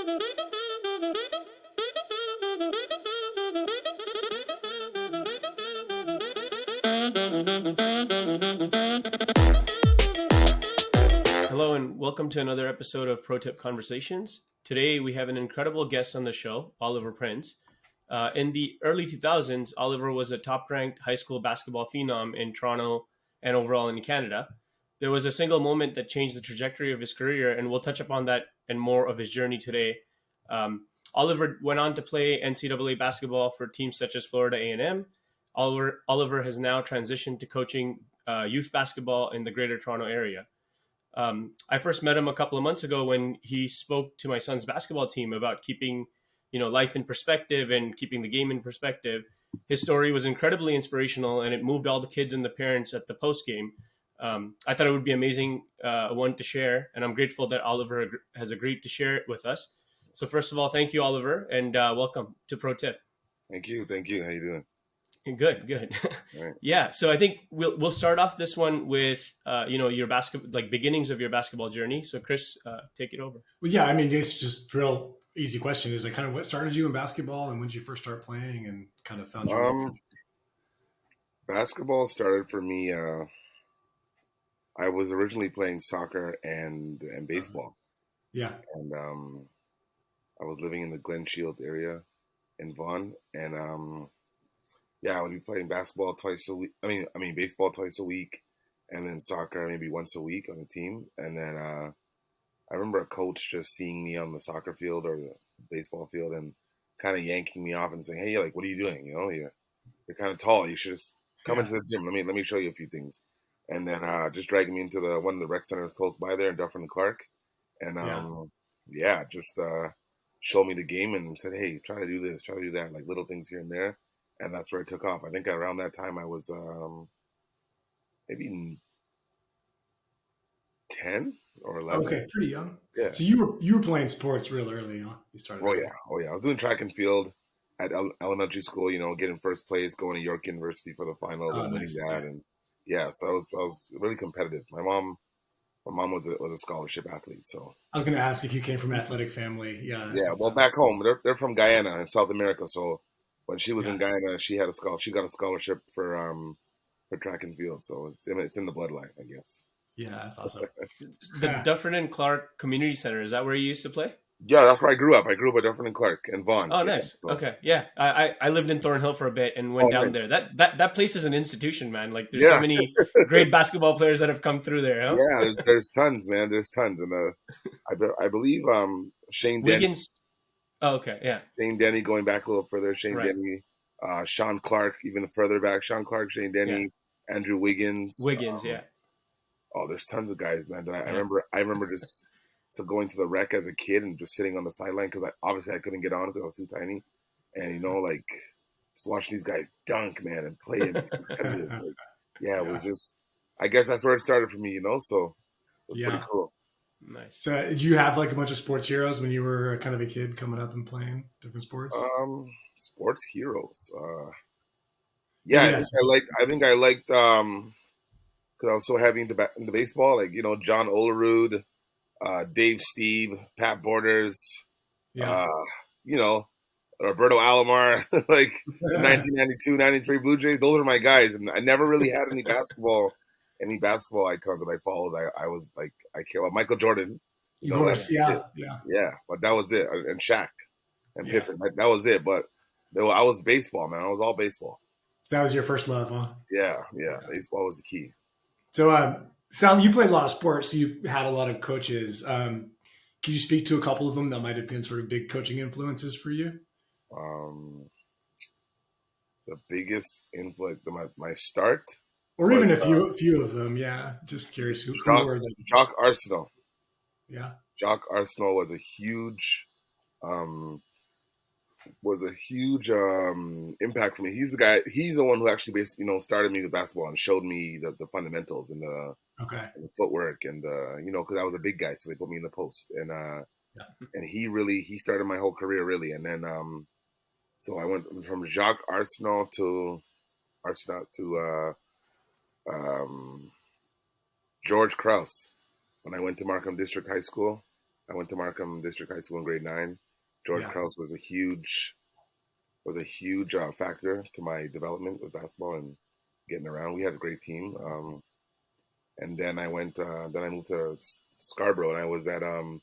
Hello and welcome to another episode of Pro Tip Conversations. Today we have an incredible guest on the show, Oliver Prince. In the early 2000s, Oliver was a top-ranked high school basketball phenom in Toronto and overall in Canada. There was a single moment that changed the trajectory of his career, and we'll touch upon that and more of his journey today. Oliver went on to play NCAA basketball for teams such as Florida A&M. Oliver has now transitioned to coaching youth basketball in the Greater Toronto area. I first met him a couple of months ago when he spoke to my son's basketball team about keeping, life in perspective and keeping the game in perspective. His story was incredibly inspirational, and it moved all the kids and the parents at the post game. I thought it would be amazing one to share, and I'm grateful that Oliver has agreed to share it with us. So first of all, thank you, Oliver, and welcome to Pro Tip. Thank you. How you doing? Good. Right. Yeah. So I think we'll start off this one with your beginnings of your basketball journey. So Chris, take it over. Well, yeah, I mean, it's just real easy question. Is like kind of what started you in basketball, and when did you first start playing, and kind of found your love for basketball started for me. I was originally playing soccer and baseball. Yeah. And I was living in the Glen Shields area in Vaughan, and I would be playing basketball twice a week. I mean baseball twice a week, and then soccer maybe once a week on the team. And then I remember a coach just seeing me on the soccer field or the baseball field and kind of yanking me off and saying, "Hey, like, what are you doing? You're kind of tall. You should just come into the gym. Let me show you a few things." And then just dragging me into one of the rec centers close by there in Dufferin and Clark, and just showed me the game and said, "Hey, try to do this, try to do that, like little things here and there." And that's where it took off. I think around that time I was maybe 10 or 11. Okay, pretty young. Yeah. So you were playing sports real early, huh? You started. Oh yeah. I was doing track and field at elementary school. Getting first place, going to York University for the finals and winning that. And so I was really competitive. My mom was a scholarship athlete. So I was going to ask if you came from an athletic family. Yeah. Yeah. Well, back home, they're from Guyana in South America. So when she was in Guyana, she got a scholarship for track and field. So it's in the bloodline, I guess. Yeah, that's awesome. The Dufferin and Clark Community Center, is that where you used to play? Yeah, that's where I grew up. I grew up at Dufferin and Clark and Vaughan. Oh, nice. So. Okay, yeah. I lived in Thornhill for a bit and went down there. That place is an institution, man. Like, there's so many great basketball players that have come through there. Huh? Yeah, there's tons, man. There's tons, and I believe Shane Wiggins. Denny. Oh, okay, yeah. Shane Denny going back a little further. Shane Right. Denny, Sean Clark even further back. Sean Clark, Shane Denny, Andrew Wiggins. Yeah. Oh, there's tons of guys, man. That I remember just going to the rec as a kid and just sitting on the sideline because I couldn't get on because I was too tiny, and just watching these guys dunk, man, and play. It was just. I guess that's where it started for me, So it was pretty cool. Nice. So did you have like a bunch of sports heroes when you were kind of a kid coming up and playing different sports? Sports heroes. I think I liked because I was so heavy into baseball, like John Olerud, Dave Steve, Pat Borders, Roberto Alomar, like the 1992, 93 Blue Jays. Those are my guys, and I never really had any basketball icons that I followed. I was like, I care about Michael Jordan. Yeah, but that was it, and Shaq and Pippen. That was it. But I was baseball, man. I was all baseball. That was your first love, huh? Yeah. Baseball was the key. So, Sal, you played a lot of sports. So you've had a lot of coaches. Can you speak to a couple of them that might have been sort of big coaching influences for you? The biggest influence, my start, or even a few of them. Yeah, just curious who were they? Jock Arsenault. Yeah, Jock Arsenault was a huge impact for me. He's the guy. He's the one who actually basically started me with basketball and showed me the fundamentals and the footwork and because I was a big guy, so they put me in the post and he started my whole career really. And then so I went from Jacques Arsenault to George Krause when I went to Markham District High School. I went to Markham District High School in grade 9. George Yeah. Krause was a huge factor to my development with basketball and getting around. We had a great team. And then then I moved to Scarborough, and I was at Jean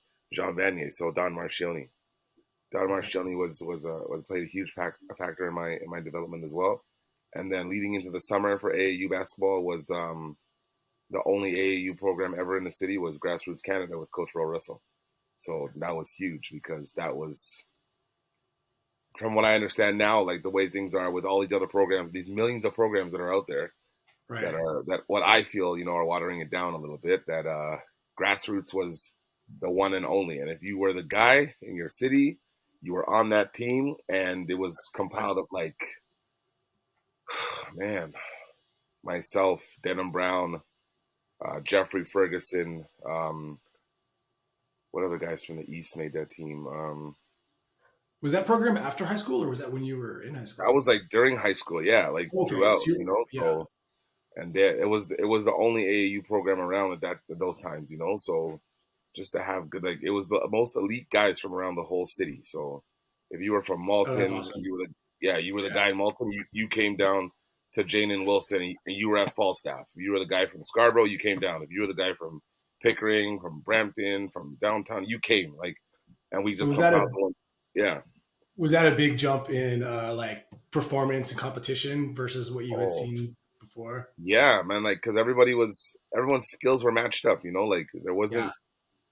Vanier, so Don Marchioni. Don Okay. Marchioni was played a huge factor in my development as well. And then leading into the summer for AAU basketball was the only AAU program ever in the city was Grassroots Canada with Coach Ro Russell. So that was huge because that was, from what I understand now, like the way things are with all these other programs, these millions of programs that are out there, Right. that what I feel, are watering it down a little bit. That Grassroots was the one and only, and if you were the guy in your city, you were on that team, and it was Right. compiled of like, man, myself, Denham Brown, Jeffrey Ferguson. What other guys from the East made that team? Was that program after high school, or was that when you were in high I school? was like during high school, yeah, like Okay. throughout, So yeah. So and there it was the only AAU program around at those times, So just to have good, like it was the most elite guys from around the whole city. So if you were from Oh, that's Malton, awesome. you were the Yeah. guy in Malton. You came down to Jane and Wilson, and you were at Falstaff. If you were the guy from Scarborough, you came down. If you were the guy from Pickering, from Brampton, from downtown, you came. Like, and we So just compiled one. Yeah. was that a big jump in like performance and competition versus what you had Oh, seen before? yeah, man. Like, because everyone's skills were matched up. Like there Yeah. wasn't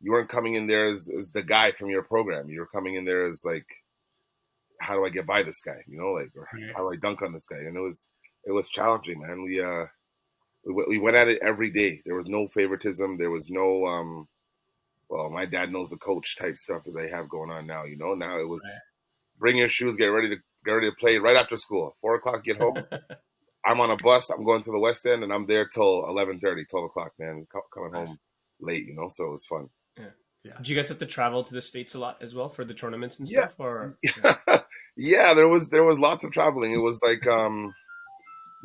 you weren't coming in there as the guy from your program. You were coming in there as like, how do I get by this guy? Like, or Right. how do I dunk on this guy? And it was challenging, man. We went at it every day. There was no favoritism. There was no well, my dad knows the coach type stuff that they have going on now. Now it was bring your shoes, get ready to play right after school. 4 o'clock, get home. I'm on a bus. I'm going to the West End, and I'm there till 11:30, 12 o'clock. Man, coming home Nice. late. So it was fun. Yeah. Yeah. Did you guys have to travel to the States a lot as well for the tournaments and Yeah. stuff? Or Yeah, there was lots of traveling. It was like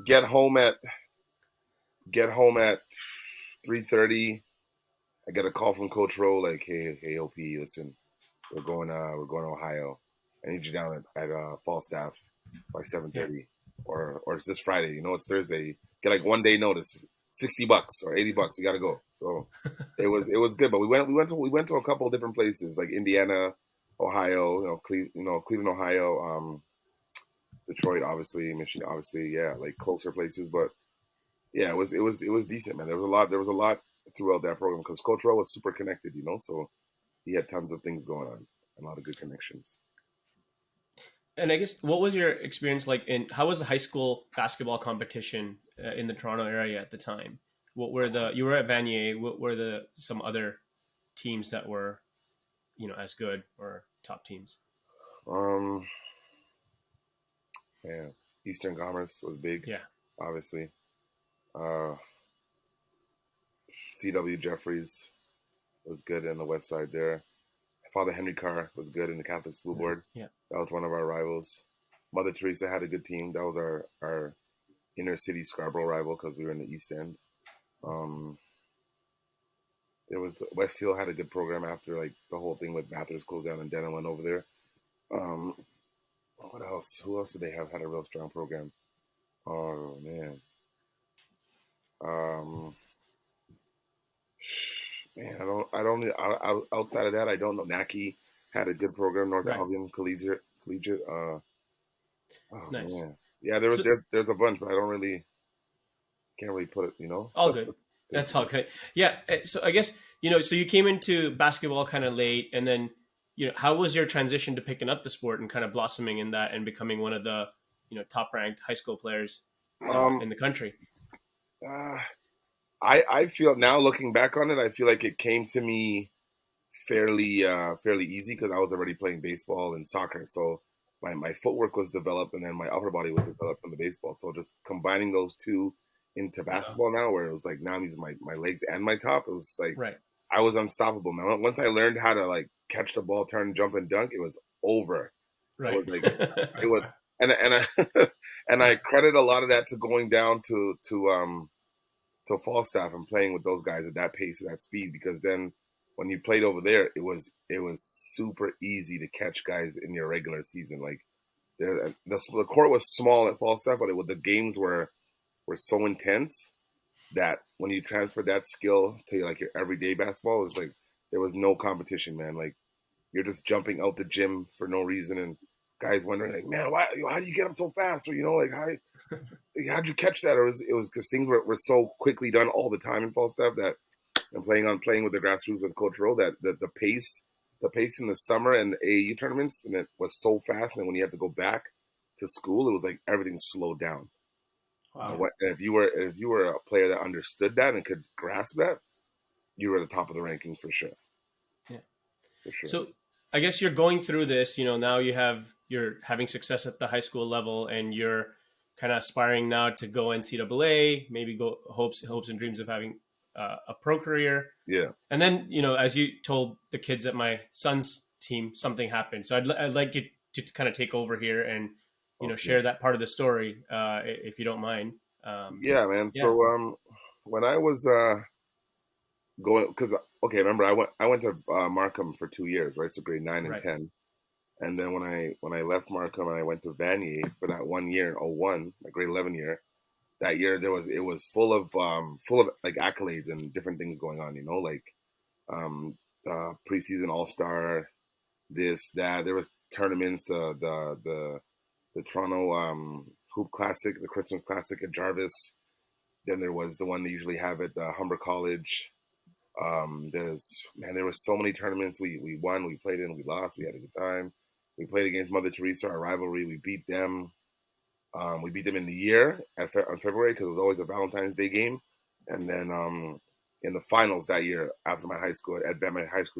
get home at get home at 3:30. I get a call from Coach Rowe like, hey, OP, listen, we're going to Ohio. I need you down at Falstaff by yeah. 7:30, or it's this Friday. It's Thursday. Get like 1 day notice, $60 or $80. You got to go. So it was good. But we went to a couple of different places like Indiana, Ohio, Cleveland, Ohio, Detroit, obviously, Michigan, obviously, yeah, like closer places. But yeah, it was decent, man. There was a lot throughout that program because Coach Rowe was super connected, so he had tons of things going on, and a lot of good connections. And I guess what was your experience like in how was the high school basketball competition in the Toronto area at the time? What were you were at Vanier? What were the some other teams that were as good or top teams? Um, yeah, Eastern Commerce was big, Yeah. obviously. Uh, C.W. Jeffries was good in the West Side there. Father Henry Carr was good in the Catholic School Board. Yeah. That was one of our rivals. Mother Teresa had a good team. That was our inner city Scarborough rival because we were in the East End. There was West Hill had a good program after like the whole thing with Bathurst closed down and Denham went over there. Um, what else? Who else did they have had a real strong program? Oh man, um, man, outside of that, I don't know. Naki had a good program. North Right. Albion Collegiate. Oh Nice. man, yeah, So there's a bunch, but I don't really can't really put it. all good. That's all good. Yeah. So I guess so you came into basketball kind of late, and then how was your transition to picking up the sport and kind of blossoming in that and becoming one of the top ranked high school players um, in the country? uh, I feel now looking back on it, I feel like it came to me fairly easy because I was already playing baseball and soccer. So my footwork was developed and then my upper body was developed from the baseball. So just combining those two into Yeah. basketball now, where it was like now I'm using my legs and my top, it was like Right. I was unstoppable, man. Once I learned how to like catch the ball, turn, jump, and dunk, it was over. I Right. was like, it was, and I and I credit a lot of that to going down to Falstaff and playing with those guys at that pace, at that speed, because then when you played over there, it was super easy to catch guys in your regular season. Like the court was small at Falstaff, but the games were so intense that when you transferred that skill to like your everyday basketball, it was like there was no competition, man. Like you're just jumping out the gym for no reason, and guys wondering like, man, why? How do you get up so fast? Or like how'd you catch that? Or it was because things were so quickly done all the time in Falstaff that and playing with the grassroots with Coach Rowe that the pace in the summer and AAU tournaments and it was so fast, and when you had to go back to school, it was like everything slowed down. Wow. If you were a player that understood that and could grasp that, you were at the top of the rankings for sure. Yeah. For sure. So I guess you're going through this, now you're having success at the high school level, and you're kind of aspiring now to go NCAA, maybe go hopes and dreams of having a pro career. Yeah. And then, as you told the kids at my son's team, something happened. So I'd like you to kind of take over here and, Okay. share that part of the story, if you don't mind. Yeah, man. Yeah. So when I was going, because remember I went to Markham for 2 years, right? So grade 9 and Right. 10, and then when I left Markham and I went to Vanier for that 1 year in 01, my grade 11 year. That year it was full of like accolades and different things going on, like preseason all-star, this, that. There was tournaments, the Toronto Hoop Classic, the Christmas Classic at Jarvis. Then there was the one they usually have at Humber College. There were so many tournaments. We won, we played in, we lost, we had a good time. We played against Mother Teresa, our rivalry. We beat them. We beat them in the year on February because it was always a Valentine's Day game. And then in the finals that year, after my high school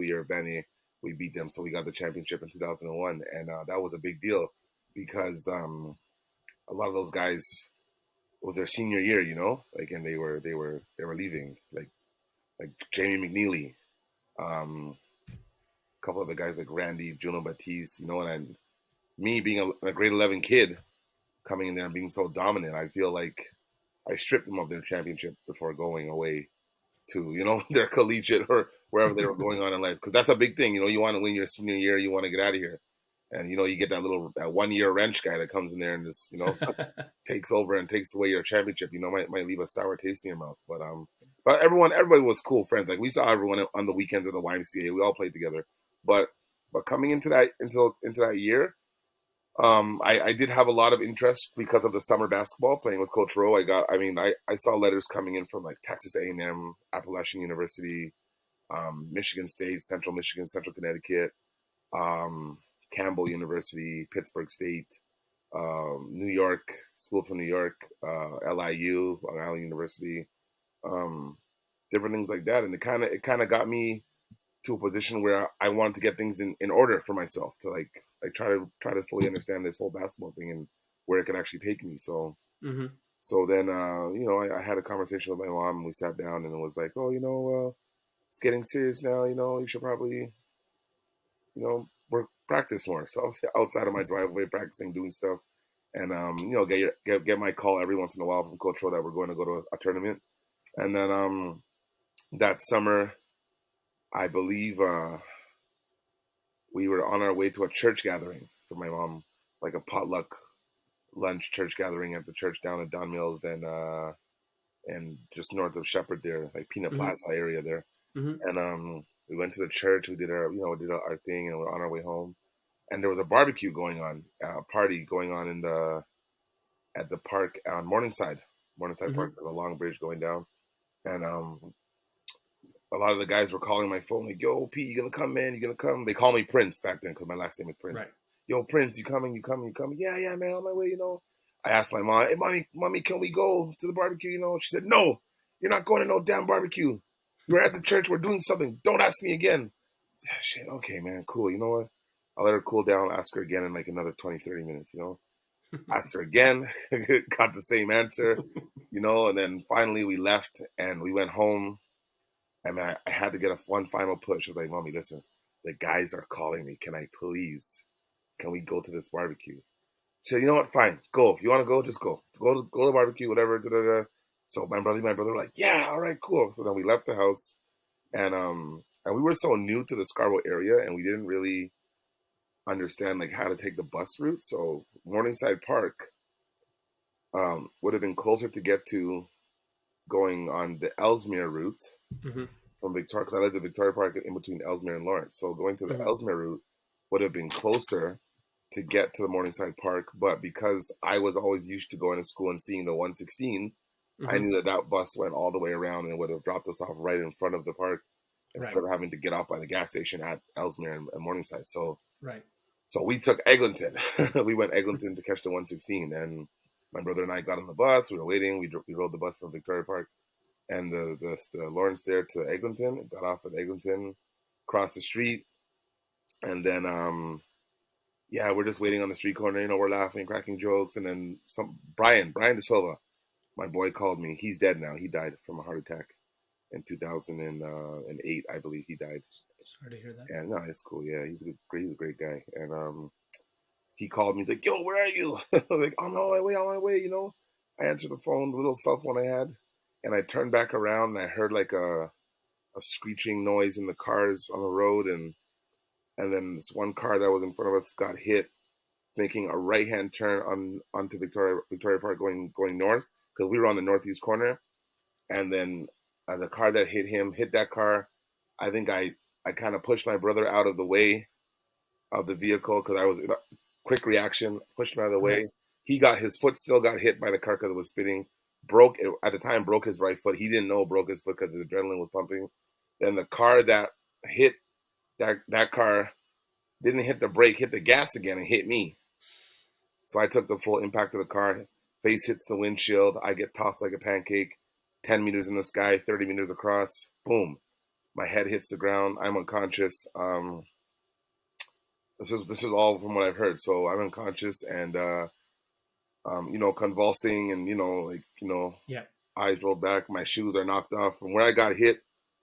year at Vanier, we beat them. So we got the championship in 2001. And that was a big deal because a lot of those guys, it was their senior year, and they were leaving, like Jamie McNeely, a couple of the guys like Randy, Juno Batiste, and me being a grade 11 kid coming in there and being so dominant, I feel like I stripped them of their championship before going away to, their collegiate or wherever they were going on in life. Because that's a big thing, you want to win your senior year, you want to get out of here. And, you get that 1 year wrench guy that comes in there and just, takes over and takes away your championship, might leave a sour taste in your mouth. But everybody was cool friends. Like we saw everyone on the weekends of the YMCA. We all played together. But coming into that year, I did have a lot of interest because of the summer basketball playing with Coach Rowe. I saw letters coming in from like Texas A&M, Appalachian University, Michigan State, Central Michigan, Central Connecticut, Campbell University, Pittsburgh State, New York, School from New York, LIU, Long Island University, different things like that. And it kind of got me to a position where I wanted to get things in order for myself to like try to fully understand this whole basketball thing and where it could actually take me. So, So then, I had a conversation with my mom and we sat down and it was like, oh, it's getting serious now. You should probably, work, practice more. So I was outside of my driveway practicing, doing stuff, and get my call every once in a while from Coach Rowe that we're going to go to a tournament. And then that summer, I believe we were on our way to a church gathering for my mom, like a potluck lunch church gathering at the church down at Don Mills and just north of Shepherd there, like Peanut Plaza area there. And we went to the church. We did our thing, and we're on our way home. And there was a barbecue going on, a party going on at the park on Morningside Park, the Long Bridge going down. And a lot of the guys were calling my phone like, "Yo, Pete, you gonna come, man? You gonna come?" They call me Prince back then because my last name is Prince. Right. Yo, Prince, you coming? Yeah, man, on my way. I asked my mom, "Hey, mommy, can we go to the barbecue?" She said, "No, you're not going to no damn barbecue. We're at the church. We're doing something. Don't ask me again." I said, "Shit, okay, man, cool. You know what? I'll let her cool down. Ask her again in like another 20, 30 minutes. Asked her again, got the same answer. And then finally we left and we went home. And I had to get one final push. I was like, "Mommy, listen, the guys are calling me. Can we go to this barbecue?" She said, "You know what? Fine, go. If you want to go, just go. Go to the barbecue, whatever." Da, da, da. So my brother were like, "Yeah, all right, cool." So then we left the house, and And we were so new to the Scarborough area, and we didn't really understand like how to take the bus route. So Morningside Park would have been closer to get to going on the Ellesmere route Mm-hmm. from Victoria, because I lived in Victoria Park in between Ellesmere and Lawrence. So going to the Mm-hmm. Ellesmere route would have been closer to get to the Morningside Park. But because I was always used to going to school and seeing the 116, I Mm-hmm. knew that that bus went all the way around and would have dropped us off right in front of the park instead Right. of having to get off by the gas station at Ellesmere and Morningside. Right. So we took Eglinton. We went Eglinton to catch the 116, and my brother and I got on the bus. We were waiting. We rode the bus from Victoria Park and the Lawrence there to Eglinton. Got off at Eglinton, crossed the street, and then yeah, we're just waiting on the street corner. You know, we're laughing, cracking jokes, and then Brian De Silva, my boy, called me. He's dead now. He died from a heart attack in 2008, I believe. He died. Sorry to hear that. And no, it's cool. Yeah, he's a great guy. And he called me. He's like, "Yo, where are you?" I was like, "On my way, on my way." You know, I answered the phone, the little cell phone I had, and I turned back around and I heard like a screeching noise in the cars on the road, and then this one car that was in front of us got hit, making a right hand turn onto Victoria Park going north, because we were on the northeast corner, and then the car that hit him hit that car. I think I kind of pushed my brother out of the way of the vehicle because I was quick reaction, pushed him out of the Right. way. He got his foot still got hit by the car because it was spinning. Broke it at the time. Broke his right foot. He didn't know broke his foot because his adrenaline was pumping. Then the car that hit that car didn't hit the brake, hit the gas again, and hit me. So I took the full impact of the car. Face hits the windshield. I get tossed like a pancake, 10 meters in the sky, 30 meters across. Boom. My head hits the ground. I'm unconscious. This is all from what I've heard. So I'm unconscious and you know, convulsing and Yeah. eyes rolled back. My shoes are knocked off. From where I got hit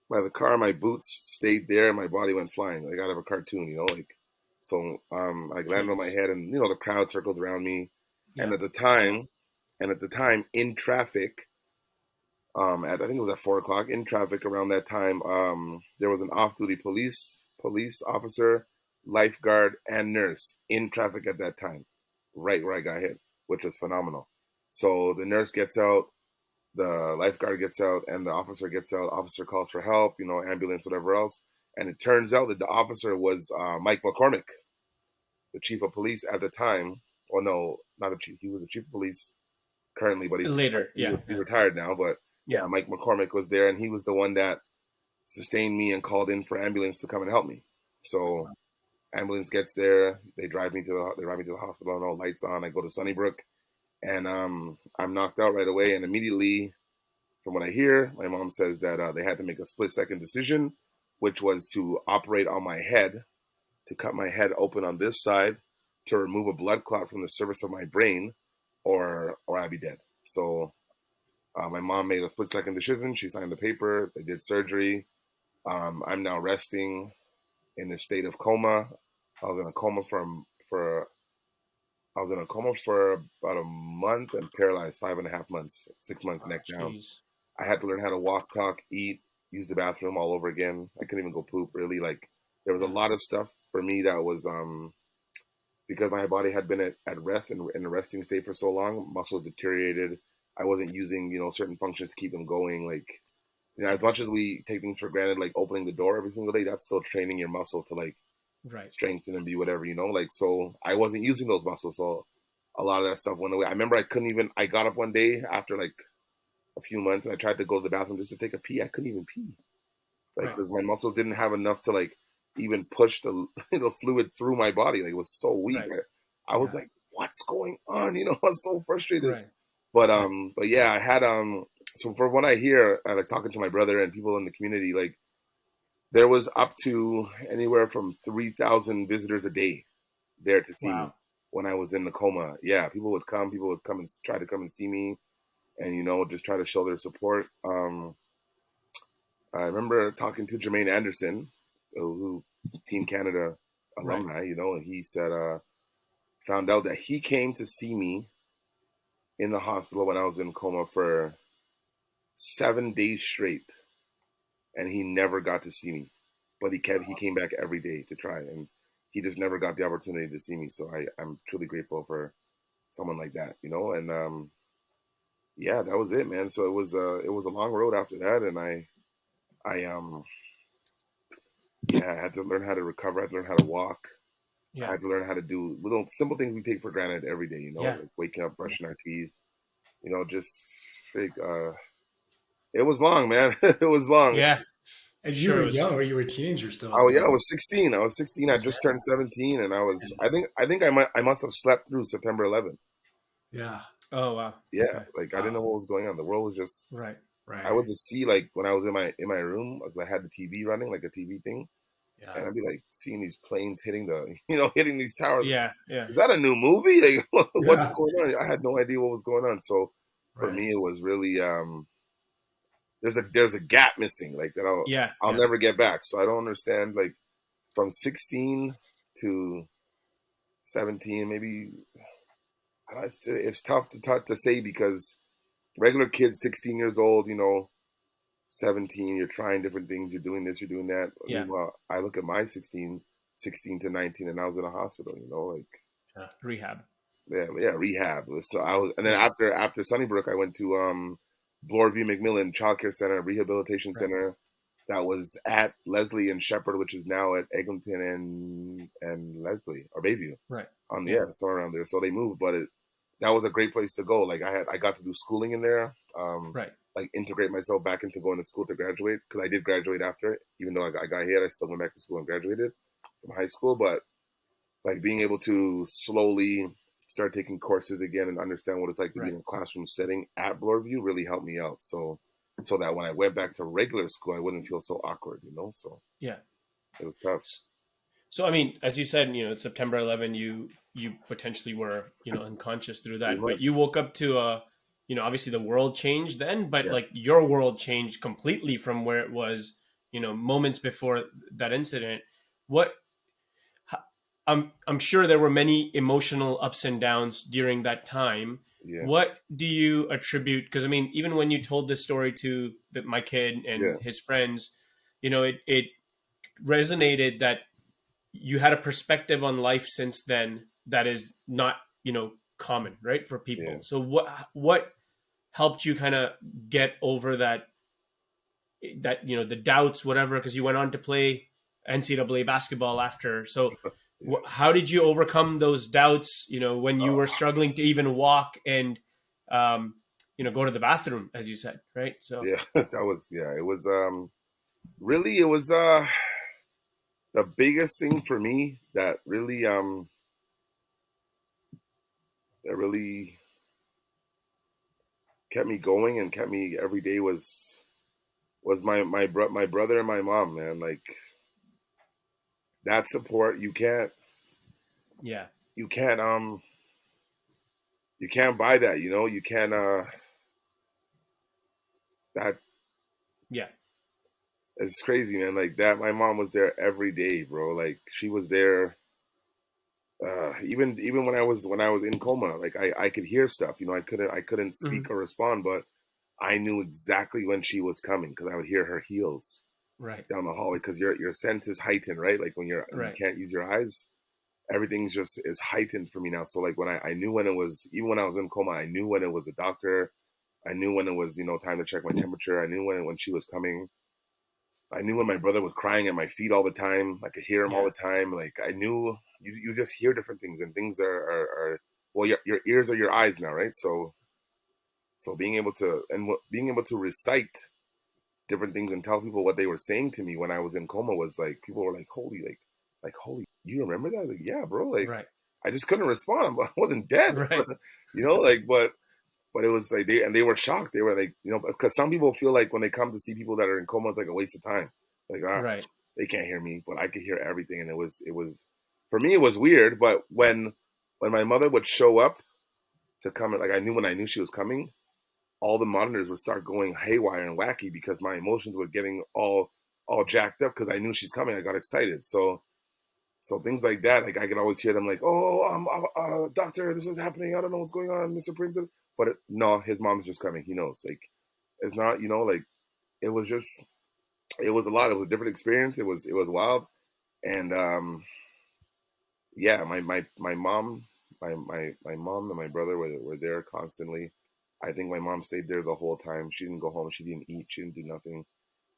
by the car, my boots stayed there and my body went flying. Like out of a cartoon, you know, like so I landed on my Jeez. head and the crowd circles around me. And Yeah. at the time in traffic, at I think it was at 4 o'clock in traffic around that time, there was an off-duty police officer, lifeguard, and nurse in traffic at that time, right where I got hit, which was phenomenal. So the nurse gets out, the lifeguard gets out, and the officer gets out. Officer calls for help, ambulance, whatever else. And it turns out that the officer was Mike McCormick, the chief of police at the time. Well, no, not the chief. He was the chief of police currently, but Later. Yeah. he's retired now. But Yeah. yeah, Mike McCormick was there, and he was the one that sustained me and called in for ambulance to come and help me. So ambulance gets there, they drive me to the hospital. No lights on. I go to Sunnybrook, and I'm knocked out right away. And immediately, from what I hear, my mom says that they had to make a split-second decision, which was to operate on my head, to cut my head open on this side, to remove a blood clot from the surface of my brain, or I'd be dead. So my mom made a split-second decision. She signed the paper. They did surgery. I'm now resting in a state of coma. I was in a coma for I was in a coma for about a month and paralyzed 5.5 months, 6 months Oh, neck down. jeez. I had to learn how to walk, talk, eat, use the bathroom all over again. I couldn't even go poop really. Like there was a Yeah. lot of stuff for me that was because my body had been at rest and in a resting state for so long, muscles deteriorated. I wasn't using, certain functions to keep them going. Like, as much as we take things for granted, like opening the door every single day, that's still training your muscle to like Right. strengthen and be whatever, like, so I wasn't using those muscles. So a lot of that stuff went away. I remember I got up one day after like a few months and I tried to go to the bathroom just to take a pee. I couldn't even pee. Like, Right. because my muscles didn't have enough to like even push the the fluid through my body. Like it was so weak. Right. I was Yeah. like, what's going on? I was so frustrated. Right. But yeah, I had so from what I hear, like talking to my brother and people in the community, like there was up to anywhere from 3,000 visitors a day there to see me Wow. when I was in the coma. Yeah, people would come and try to come and see me and just try to show their support. I remember talking to Jermaine Anderson, who Team Canada Right. alumni, and he said found out that he came to see me in the hospital when I was in coma for 7 days straight, and he never got to see me. but he came back every day to try, and he just never got the opportunity to see me. So I'm truly grateful for someone like that, you know. And yeah, that was it, man. So it was a long road after that, and I yeah, I had to learn how to recover. I had to learn how to walk. I Yeah. had to learn how to do little simple things we take for granted every day, you know, Yeah. like waking up, brushing our teeth, you know, just fake. It was long, man. It was long. Yeah. And you Sure. were It was. young, or you were a teenager still at Oh the yeah, time. I was 16. I was 16. I just turned 17, and I think I must have slept through September 11th. Yeah. Oh wow. Yeah, Okay. like I didn't Wow. know what was going on. The world was just. Right. I Right. would just see like when I was in my room, like I had the TV running, like a TV thing, Yeah. and I'd be like seeing these planes hitting the, you know, hitting these towers. Yeah. Yeah. Is that a new movie? Like, what's Yeah. going on? I had no idea what was going on. So for Right. me, it was really there's a gap missing, like that Yeah. I'll Yeah. never get back. So I don't understand, like from 16 to 17, maybe it's tough to say because regular kids, 16 years old, you know, 17, you're trying different things, you're doing this, you're doing that. Yeah. Meanwhile, I look at my 16 to 19, and I was in a hospital, you know, like Yeah. Rehab. yeah, rehab. So I was, and then Yeah. after Sunnybrook, I went to Bloorview McMillan Child Care Center, Rehabilitation Right. Center, that was at Leslie and Shepherd, which is now at Eglinton and Leslie or Bayview Right. on the Yeah. yeah, somewhere around there. So they moved, but that was a great place to go. Like I got to do schooling in there, Right. like integrate myself back into going to school to graduate, because I did graduate after it. Even though I got hit, I still went back to school and graduated from high school. But like being able to slowly start taking courses again and understand what it's like to be Right. in a classroom setting at Bloorview really helped me out. So that when I went back to regular school, I wouldn't feel so awkward, you know. So Yeah. it was tough. So I mean, as you said, September 11, you potentially were, unconscious through Pretty that, but you much. woke up to obviously the world changed then, but Yeah. like your world changed completely from where it was, moments before that incident. What I'm sure there were many emotional ups and downs during that time. Yeah. What do you attribute? Because I mean, even when you told this story to my kid Yeah. and his friends, it resonated that you had a perspective on life since then that is not common, right, for Yeah. people. So what helped you kind of get over that the doubts, whatever, because you went on to play NCAA basketball after. So Yeah. how did you overcome those doubts, when you were Uh, struggling to even walk and go to the bathroom, as you said, right? So yeah. That was yeah. It was really it was the biggest thing for me that really kept me going and kept me every day was my brother and my mom, man. Like that support, yeah, you can't you can't buy that, you know. You can't that yeah, it's crazy, man. Like that, my mom was there every day, bro. Like she was there. Even when I was in coma, like I could hear stuff. You know, I couldn't hmm speak or respond, but I knew exactly when she was coming because I would hear her heels right, down the hallway. Because your sense is heightened, right? Like when you right, can't use your eyes, everything's just is heightened for me now. So like when I knew when it was, even when I was in coma, I knew when it was a doctor. I knew when it was, you know, time to check my temperature. I knew when she was coming. I knew when my brother was crying at my feet all the time. I could hear him all yeah, the time. Like I knew you just hear different things, and things are well, your ears are your eyes now, right? So being able to being able to recite different things and tell people what they were saying to me when I was in coma was like people were like holy, you remember that? Like yeah, bro. Like right, I just couldn't respond. I wasn't dead, right, you know. Like but it was like they were shocked. They were like, you know, because some people feel like when they come to see people that are in coma, it's like a waste of time. Like right, they can't hear me, but I could hear everything, and it was for me it was weird. But when my mother would show up to come, like I knew when I knew she was coming, all the monitors would start going haywire and wacky because my emotions were getting all jacked up because I knew she's coming. I got excited, so things like that. Like I could always hear them like, "Oh, doctor, this is happening. I don't know what's going on, Mister Pringle." But no, his mom's just coming. He knows. Like it's not, you know, like it was just it was a lot. It was a different experience. It was wild, and yeah, my mom, my mom and my brother were there constantly. I think my mom stayed there the whole time. She didn't go home. She didn't eat. She didn't do nothing.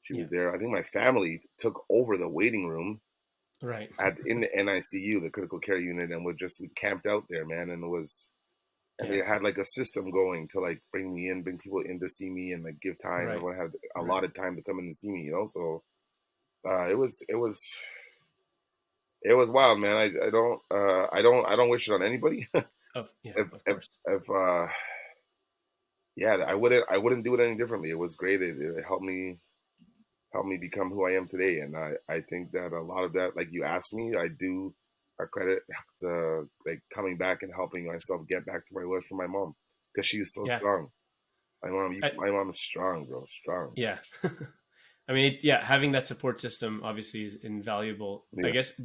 She Yeah. was there. I think my family took over the waiting room Right. in the NICU, the critical care unit, and we camped out there, man. And they Yes. had like a system going to like bring people in to see me and like give time. Right. Everyone had a Right. lot of time to come in and see me, you know. So it was wild, man. I don't wish it on anybody. Yeah, if of if course. if yeah, I wouldn't do it any differently. It was great. It helped me become who I am today. And I think that a lot of that, like you asked me, I do I credit the like coming back and helping myself get back to where I was from my mom, because she is so Yeah. strong. I, My mom is strong, bro. Strong. yeah. I mean, yeah, having that support system obviously is invaluable. I Yeah. guess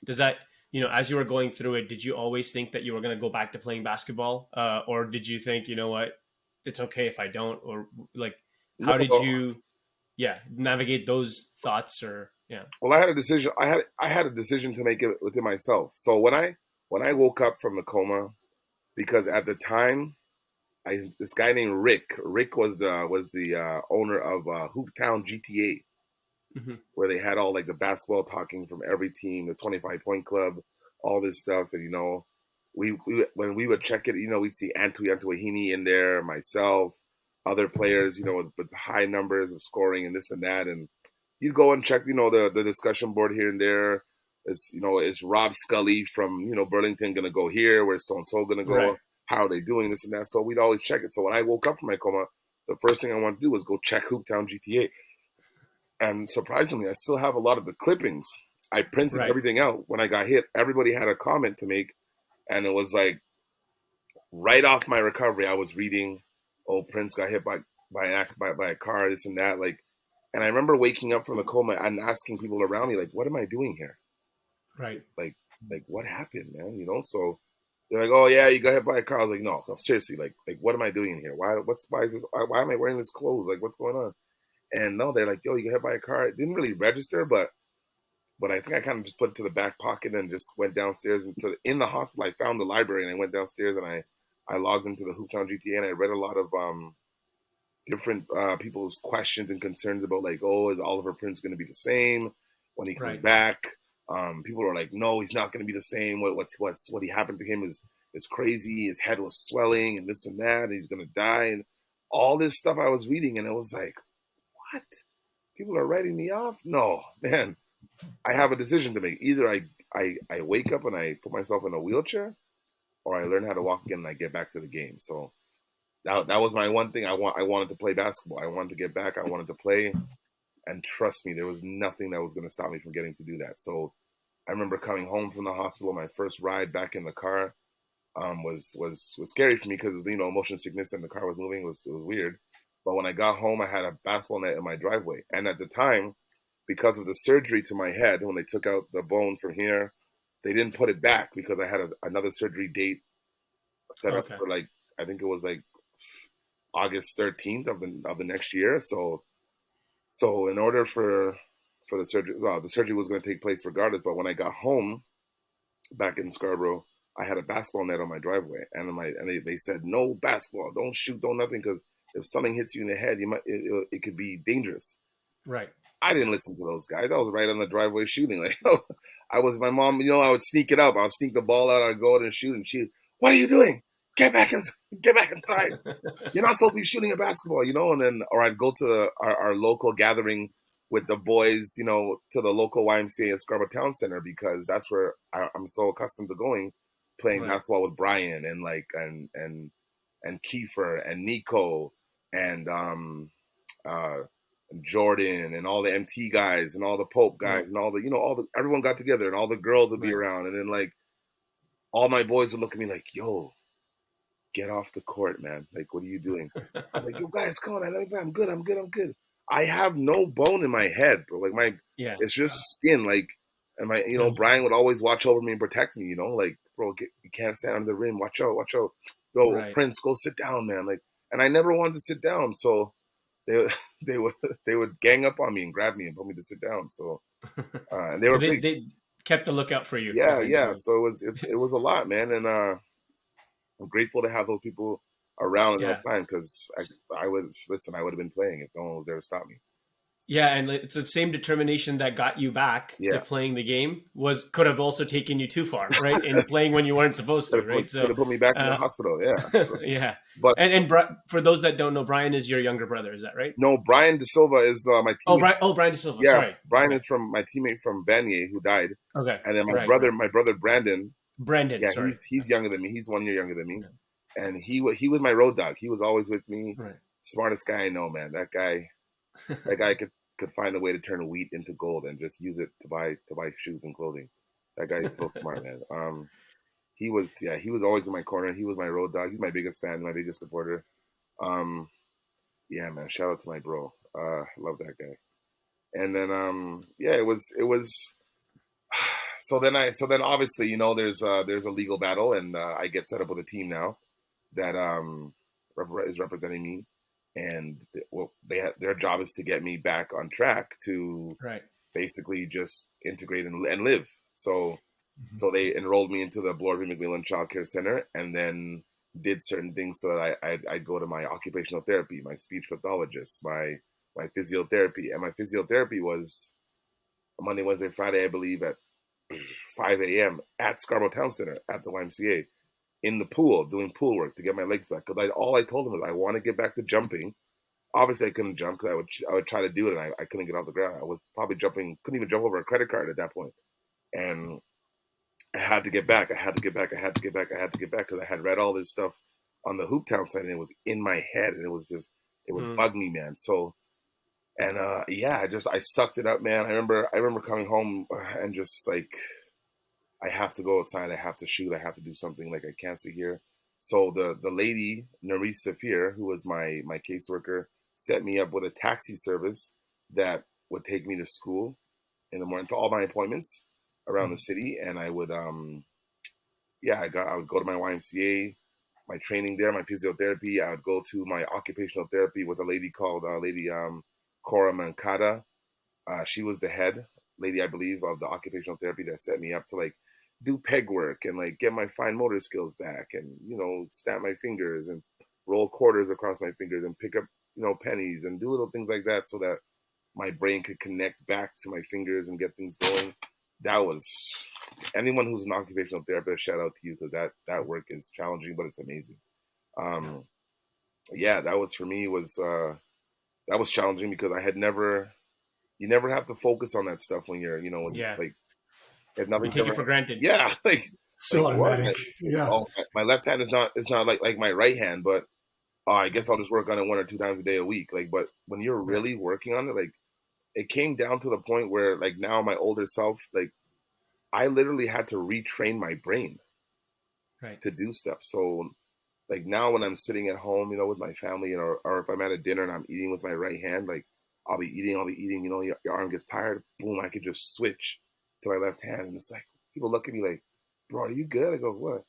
does that, as you were going through it, did you always think that you were going to go back to playing basketball, or did you think, you know what, it's okay if I don't, or like, how did No. you, yeah, navigate those thoughts, or yeah, Well, I had a decision. I had a decision to make it within myself. So when I woke up from the coma, because at the time, this guy named Rick. Rick was the owner of Hooptown GTA, hmm, where they had all like the basketball talking from every team, the 25-point club, all this stuff. And we when we would check it, we'd see Antuahini in there, myself, other players, with high numbers of scoring and this and that. And you'd go and check, the discussion board here and there. Is Rob Scully from Burlington gonna go here? Where's so and so gonna right, go? How are they doing this and that? So we'd always check it. So when I woke up from my coma, the first thing I wanted to do was go check Hooptown GTA. And surprisingly, I still have a lot of the clippings. I printed right, everything out. When I got hit, everybody had a comment to make, and it was like right off my recovery, I was reading, "Oh, Prince got hit by a car, this and that." Like, and I remember waking up from the coma and asking people around me, like, "What am I doing here? right, Like, what happened, man?" So they're like, "Oh yeah, you got hit by a car." I was like, "No, no, seriously, like, what am I doing in here? Why is this? Why am I wearing this clothes? Like, what's going on?" And no, they're like, "Yo, you got hit by a car." It didn't really register, but I think I kind of just put it to the back pocket and just went downstairs in the hospital. I found the library and I went downstairs and I logged into the Hooptown GTA and I read a lot of different people's questions and concerns about like, oh, is Oliver Prince going to be the same when he comes right, back? People are like, no, he's not going to be the same. What he happened to him is crazy. His head was swelling and this and that. And he's going to die and all this stuff I was reading and it was like, what? People are writing me off? No, man. I have a decision to make. Either I wake up and I put myself in a wheelchair, or I learn how to walk again and I get back to the game. So that was my one thing. I wanted to play basketball. I wanted to get back. I wanted to play, and trust me, there was nothing that was going to stop me from getting to do that. So I remember coming home from the hospital. My first ride back in the car was scary for me because motion sickness and the car was moving. It was weird. But when I got home, I had a basketball net in my driveway, and at the time, because of the surgery to my head, when they took out the bone from here, they didn't put it back because I had another surgery date set up okay, for like I think it was like August 13th of the next year. So in order for the surgery was going to take place regardless. But when I got home back in Scarborough, I had a basketball net on my driveway, and they said no basketball, don't shoot, don't nothing, because if something hits you in the head, it could be dangerous. right, I didn't listen to those guys. I was right on the driveway shooting. Like I was my mom. I would sneak it up. I would sneak the ball out. I'd go out and shoot. And she, what are you doing? Get back get back inside. You're not supposed to be shooting a basketball, And then, or I'd go to our local gathering with the boys, to the local YMCA at Scarborough Town Center because that's where I'm so accustomed to going, playing right, basketball with Brian and like and Kiefer and Nico and uh, Jordan and all the MT guys and all the Pope right, guys and everyone got together and all the girls would be right, around and then like all my boys would look at me like, yo, get off the court, man. Like, what are you doing? I'm like, yo, guys, come on, I'm good, I'm good, I'm good. I have no bone in my head, bro. Like yeah, it's just skin. Like, and yeah, Brian would always watch over me and protect me. Like, bro, you can't stand under the rim. Watch out, watch out. Yo, right, Prince, go sit down, man. Like, and I never wanted to sit down, so they would they would they would gang up on me and grab me and put me to sit down. So and they So were big. they kept a lookout for you, Yeah, yeah. essentially. So it was a lot, man, and I'm grateful to have those people around at Yeah. that time because I would listen. I would have been playing if no one was there to stop me. Yeah, and it's the same determination that got you back to Yeah, playing the game could have also taken you too far, right? In playing when you weren't supposed to, right? could So, have put me back in the uh, hospital. Yeah, so, yeah. but For those that don't know, Brian is your younger brother. Is that right? no, Brian De Silva is my Oh, teammate. Brian De Silva. Yeah, Sorry. Brian Okay. is from my teammate from Vanier who died, Okay. and then Right. Right. my brother Brandon. Brandon. Yeah, Sorry. he's younger than me. He's 1 year younger than me, Yeah. and he was my road dog. He was always with me. Right. Smartest guy I know, man. That guy could find a way to turn wheat into gold and just use it to buy shoes and clothing. That guy is so smart, man. He was always in my corner. He was my road dog. He's my biggest fan, my biggest supporter. Um, yeah, man. Shout out to my bro. Love that guy. And then yeah, it was. So then obviously there's a legal battle and I get set up with a team now that is representing me, and their job is to get me back on track to Right. basically just integrate and live. So Mhm. so they enrolled me into the Bloor McMillan Child Care Center, and then did certain things so that I'd go to my occupational therapy, my speech pathologist, my physiotherapy, and my physiotherapy was Monday, Wednesday, Friday, I believe, at 5 a.m. at Scarborough Town Center at the YMCA in the pool doing pool work to get my legs back. Because all I told them was I want to get back to jumping. Obviously, I couldn't jump because I would try to do it and I couldn't get off the ground. I was probably jumping, couldn't even jump over a credit card at that point. And I had to get back. I had to get back. I had to get back. I had to get back because I had read all this stuff on the Hooptown site and it was in my head and it would Mm. bug me, man. So and yeah, I sucked it up, man. I remember coming home and just like I have to go outside. I have to shoot. I have to do something. Like I can't sit here. So the lady Nerisse Safir, who was my caseworker, set me up with a taxi service that would take me to school in the morning to all my appointments around the Mhm. city, and I would yeah I would go to my YMCA, my training there, my physiotherapy. I would go to my occupational therapy with a lady called Lady Cora Mancada. She was the head lady, I believe, of the occupational therapy that set me up to like do peg work and like get my fine motor skills back and snap my fingers and roll quarters across my fingers and pick up pennies and do little things like that so that my brain could connect back to my fingers and get things going. That was anyone who's an occupational therapist, shout out to you because that work is challenging but it's amazing. Um, yeah, that was for me was that was challenging because I had never you never have to focus on that stuff when you're, Yeah. like if We nothing's take it ever, for granted. yeah, So what? automatic. Yeah. Oh, my left hand is not like my right hand, but I guess I'll just work on it 1 or 2 times a day a week. Like, but when you're Right. really working on it, like it came down to the point where like now my older self, like I literally had to retrain my brain Right. to do stuff. So like now when I'm sitting at home, with my family, or if I'm at a dinner and I'm eating with my right hand, like I'll be eating, your arm gets tired, boom, I could just switch to my left hand. And it's like, people look at me like, bro, are you good? I go, what?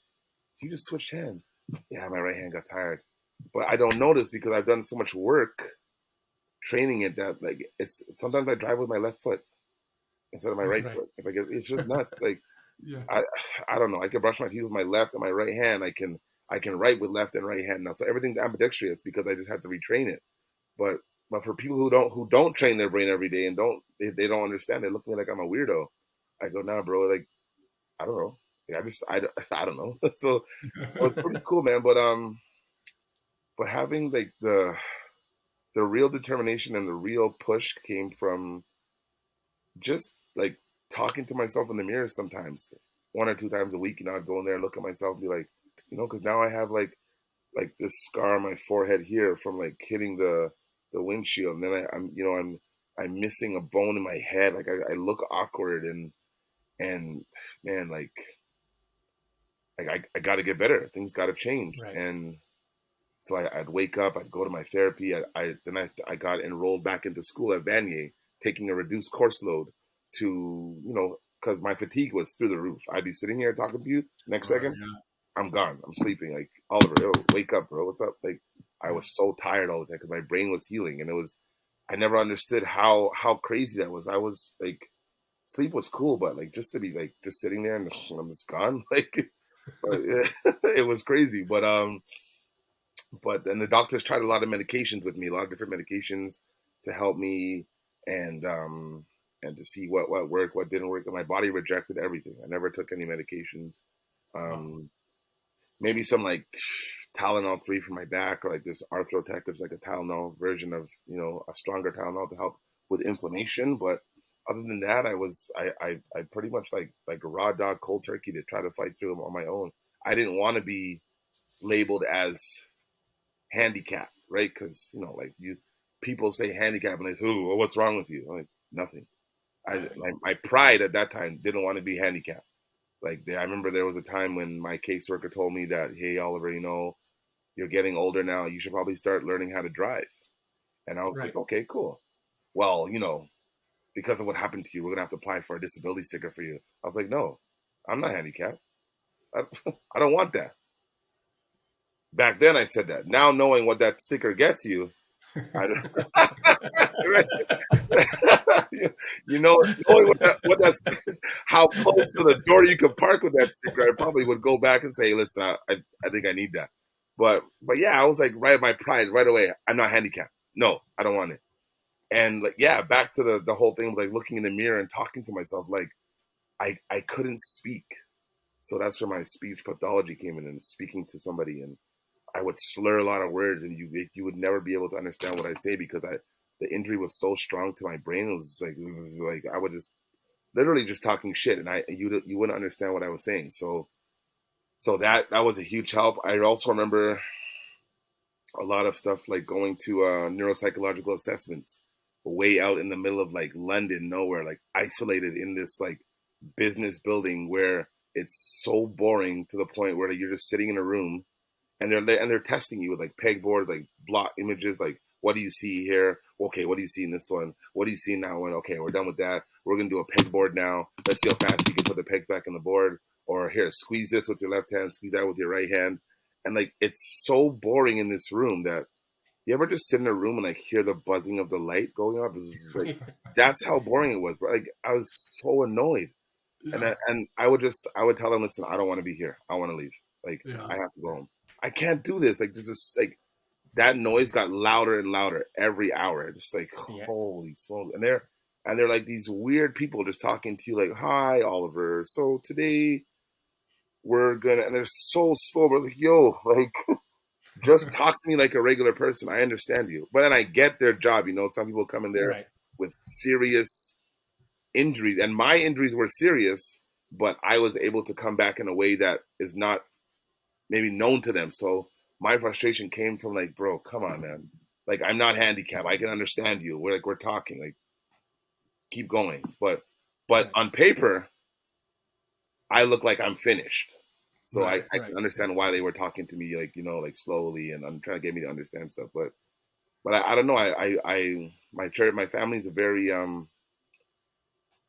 You just switched hands. Yeah, my right hand got tired. But I don't notice because I've done so much work training it that like it's sometimes I drive with my left foot instead of my right Right. foot. If I get it's just nuts. Like Yeah. I I don't know. I can brush my teeth with my left and my right hand. I can write with left and right hand now. So everything's ambidextrous because I just have to retrain it. But for people who don't train their brain every day and they don't understand, they look at me like I'm a weirdo. I go, nah, bro. Like I don't know. Like, I don't know. So it was pretty cool, man. But having like the real determination and the real push came from just like talking to myself in the mirror sometimes, 1 or 2 times a week. I'd go in there and look at myself and be like, because now I have like this scar on my forehead here from like hitting the windshield, and then I'm missing a bone in my head. Like I look awkward and man, like I got to get better. Things got to change, Right. and so I'd wake up, I'd go to my therapy. I got enrolled back into school at Vanier, taking a reduced course load to because my fatigue was through the roof. I'd be sitting here talking to you. Next second, Yeah. I'm gone. I'm sleeping. Like Oliver, yo, wake up, bro. What's up? Like I was so tired all the time because my brain was healing, and I never understood how crazy that was. I was like, sleep was cool, but like just to be like just sitting there and I'm just gone, like, but it was crazy. But then the doctors tried a lot of medications with me, a lot of different medications to help me, and to see what worked, what didn't work. And my body rejected everything. I never took any medications. Wow. Maybe some like Tylenol 3 for my back, or like this Arthrotec, there's like a Tylenol version of, a stronger Tylenol to help with inflammation. But other than that, I pretty much like a raw dog, cold turkey to try to fight through them on my own. I didn't want to be labeled as handicapped, right? Because like people say handicap and they say, "Oh, well, what's wrong with you?" I'm like, nothing. My pride at that time didn't want to be handicapped. Like I remember there was a time when my caseworker told me that, "Hey, Oliver, you're getting older now. You should probably start learning how to drive." And I was Right. like, "Okay, cool. Well, because of what happened to you, we're gonna have to apply for a disability sticker for you." I was like, "No, I'm not handicapped. I, I don't want that." Back then, I said that. Now, knowing what that sticker gets you, I don't. Knowing what that's how close to the door you could park with that sticker, I probably would go back and say, "Listen, I think I need that." But yeah, I was like, right, my pride right away. I'm not handicapped. No, I don't want it. And like, yeah, back to the whole thing, like looking in the mirror and talking to myself, like I couldn't speak. So that's where my speech pathology came in, and speaking to somebody, and I would slur a lot of words, and you would never be able to understand what I say because the injury was so strong to my brain. It was like I would just literally just talking shit, and you wouldn't understand what I was saying. So that was a huge help. I also remember a lot of stuff like going to neuropsychological assessments way out in the middle of like London, nowhere, like isolated in this like business building where it's so boring to the point where you're just sitting in a room and they're testing you with like pegboard, like block images, like what do you see here? Okay, what do you see in this one? What do you see in that one? Okay, we're done with that. We're gonna do a pegboard now. Let's see how fast you can put the pegs back on the board. Or here, squeeze this with your left hand, squeeze that with your right hand. And like it's so boring in this room that you ever just sit in a room and like hear the buzzing of the light going off? It's like that's how boring it was. But like I was so annoyed. Yeah. And I would tell them, "Listen, I don't want to be here. I want to leave. Like Yeah. I have to go home. I can't do this." Like this is like that noise got louder and louder every hour. Just like Yeah. holy smokes. And they're like these weird people just talking to you like, "Hi, Oliver. So today we're gonna," and they're so slow, but I was like, "Yo, like just talk to me like a regular person. I understand you." But then I get their job, some people come in there Right. with serious injuries, and my injuries were serious, but I was able to come back in a way that is not maybe known to them. So my frustration came from like, bro, come on, man. Like I'm not handicapped. I can understand you. We're talking. Like keep going. But Right. on paper, I look like I'm finished. So I, Right. I can understand why they were talking to me like, like slowly, and I'm trying to get me to understand stuff. But I don't know. My church, my family is a very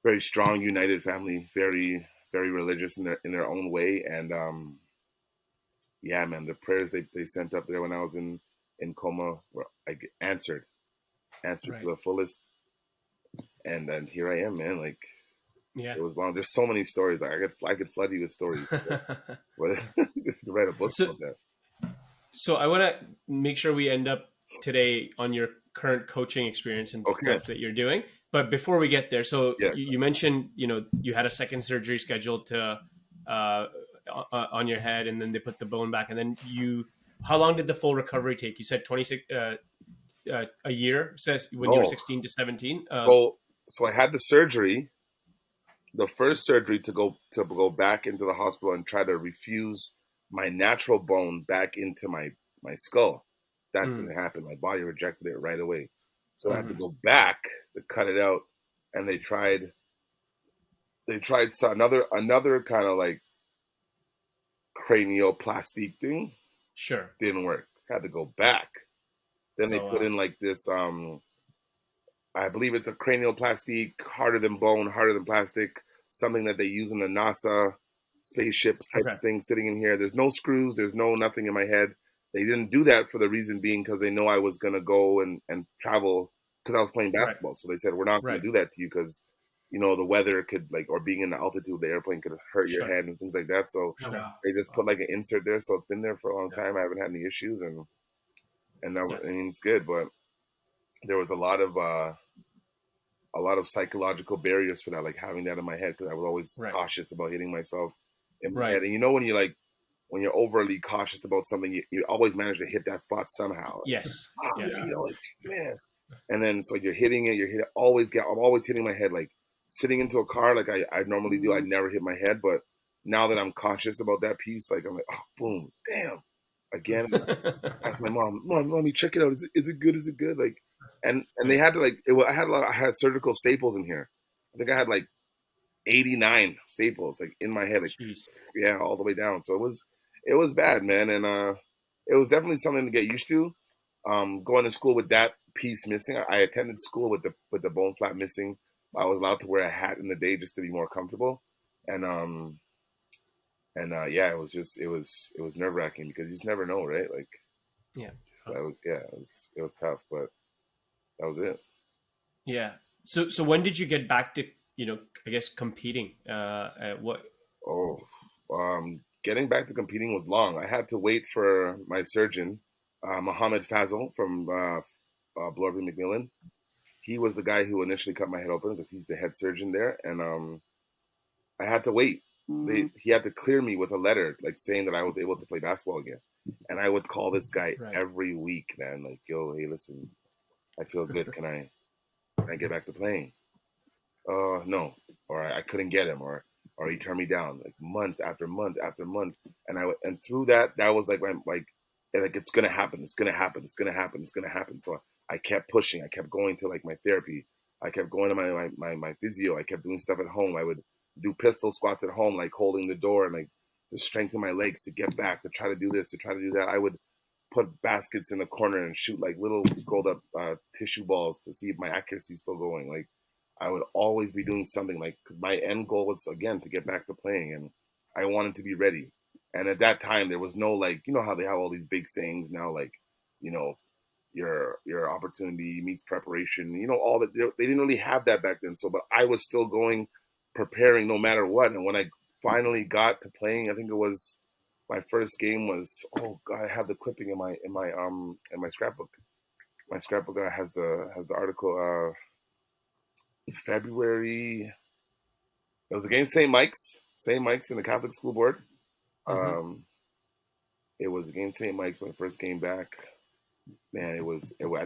very strong, united family, very, very religious in their own way. And yeah, man, the prayers they sent up there when I was in coma were answered to Right. the fullest. And then here I am, man. Like Yeah. it was long. There's so many stories. Like I could flood you with stories. But just write a book so about that. so I want to make sure we end up today on your current coaching experience and Okay. stuff that you're doing. But before we get there, so Yeah. you mentioned, you had a second surgery scheduled to on your head, and then they put the bone back, and then how long did the full recovery take? You said 26 a year, says when you were No. 16 to 17. So I had the surgery, the first surgery to go back into the hospital and try to refuse my natural bone back into my skull. That Mm, didn't happen. My body rejected it right away. So I had to mhm. go back to cut it out, and they tried another kind of like cranioplasty thing. Sure. Didn't work. Had to go back. Then they Oh, put wow. in like this I believe it's a cranioplasty, harder than bone, harder than plastic, something that they use in the NASA spaceships type Okay. of thing sitting in here. There's no screws, there's no nothing in my head. they didn't do that for the reason being because they know I was gonna go and travel because I was playing Right. basketball. So they said we're not gonna Right. do that to you because the weather could or being in the altitude, the airplane could hurt your Sure. head and things like that. So Oh, Sure. wow. they just put like an insert there, so it's been there for a long Yeah. time. I haven't had any issues, and that, Yeah. I mean, it's good. But there was a lot of psychological barriers for that, like having that in my head because I was always Right. cautious about hitting myself in my Right. head. And when you're overly cautious about something, you always manage to hit that spot somehow. Yes. Yeah. Man. And then so you're hitting it, I'm always hitting my head, like sitting into a car like I normally do. I never hit my head, but now that I'm conscious about that piece, like I'm like, oh, boom, damn, again. Ask my mom, mommy, check it out. Is it good? Is it good? Like, and they had to I had surgical staples in here. I think I had like 89 staples like in my head, like Jeez. yeah, all the way down. So it was bad, man, and it was definitely something to get used to. Going to school with that piece missing. I attended school with the bone flap missing. I was allowed to wear a hat in the day just to be more comfortable, and yeah, it was nerve wracking because you just never know, right? Like, Yeah. so it was tough, but that was it. Yeah. So when did you get back to, I guess competing? What? Oh, getting back to competing was long. I had to wait for my surgeon, Mohammed Fazal from Bloor McMillan. He was the guy who initially cut my head open because he's the head surgeon there, and I had to wait. He had to clear me with a letter, like saying that I was able to play basketball again. And I would call this guy Right. every week, man. Like, yo, hey, listen, I feel good. Can I get back to playing? No, or I couldn't get him, or he turned me down like month after month after month. And through that was like it's gonna happen, it's gonna happen, it's gonna happen, it's gonna happen. So I kept pushing, I kept going to like my therapy, I kept going to my physio, I kept doing stuff at home. I would do pistol squats at home, like holding the door and like to strengthen my legs to get back, to try to do this, to try to do that. I would put baskets in the corner and shoot like little scrolled up tissue balls to see if my accuracy is still going. Like I would always be doing something, like, cause my end goal was again to get back to playing, and I wanted to be ready. And at that time, there was no like, how they have all these big sayings now, like, you know, your opportunity meets preparation. All that they didn't really have that back then. So, but I was still going, preparing no matter what. And when I finally got to playing, I think it was my first game was, oh God, I have the clipping in my scrapbook. My scrapbook has the article. February. It was against St. Mike's in the Catholic School Board. Mm-hmm. It was against St. Mike's my first game back. Man, I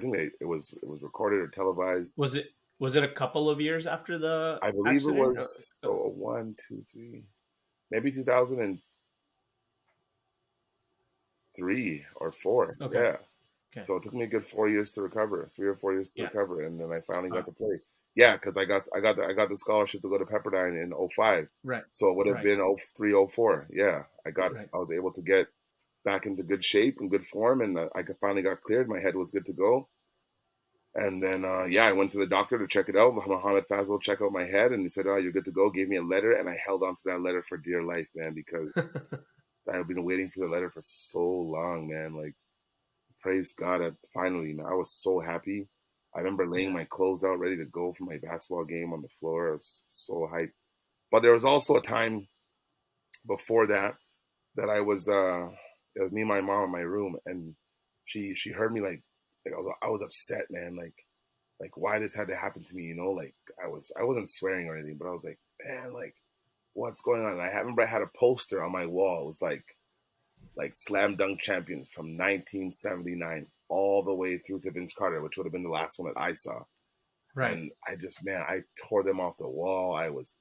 think it was recorded or televised. Was it a couple of years after the I believe accident? it was 1, 2, 3, maybe 2003 or 4. Okay. Yeah. Okay. So it took me a good 4 years to recover, 3 or 4 years to Yeah. recover, and then I finally Wow. got to play. Yeah, because I got the scholarship to go to Pepperdine in 05. Right. So it would have Right. been 03, 04. Yeah, Right. I was able to get back into good shape and good form, and finally got cleared. My head was good to go. And then, I went to the doctor to check it out. Mohammed Fazal checked out my head, and he said, "Oh, you're good to go." Gave me a letter, and I held on to that letter for dear life, man, because I've been waiting for the letter for so long, man. Like, praise God, finally, man, I was so happy. I remember laying my clothes out ready to go for my basketball game on the floor. I was so hyped. But there was also a time before that I was it was me and my mom in my room, and she heard me like I was upset, man, like why this had to happen to me, like I wasn't swearing or anything, but I was like, man, like what's going on? And I remember I had a poster on my wall. It was like slam dunk champions from 1979 all the way through to Vince Carter, which would have been the last one that I saw. Right. And I tore them off the wall. I was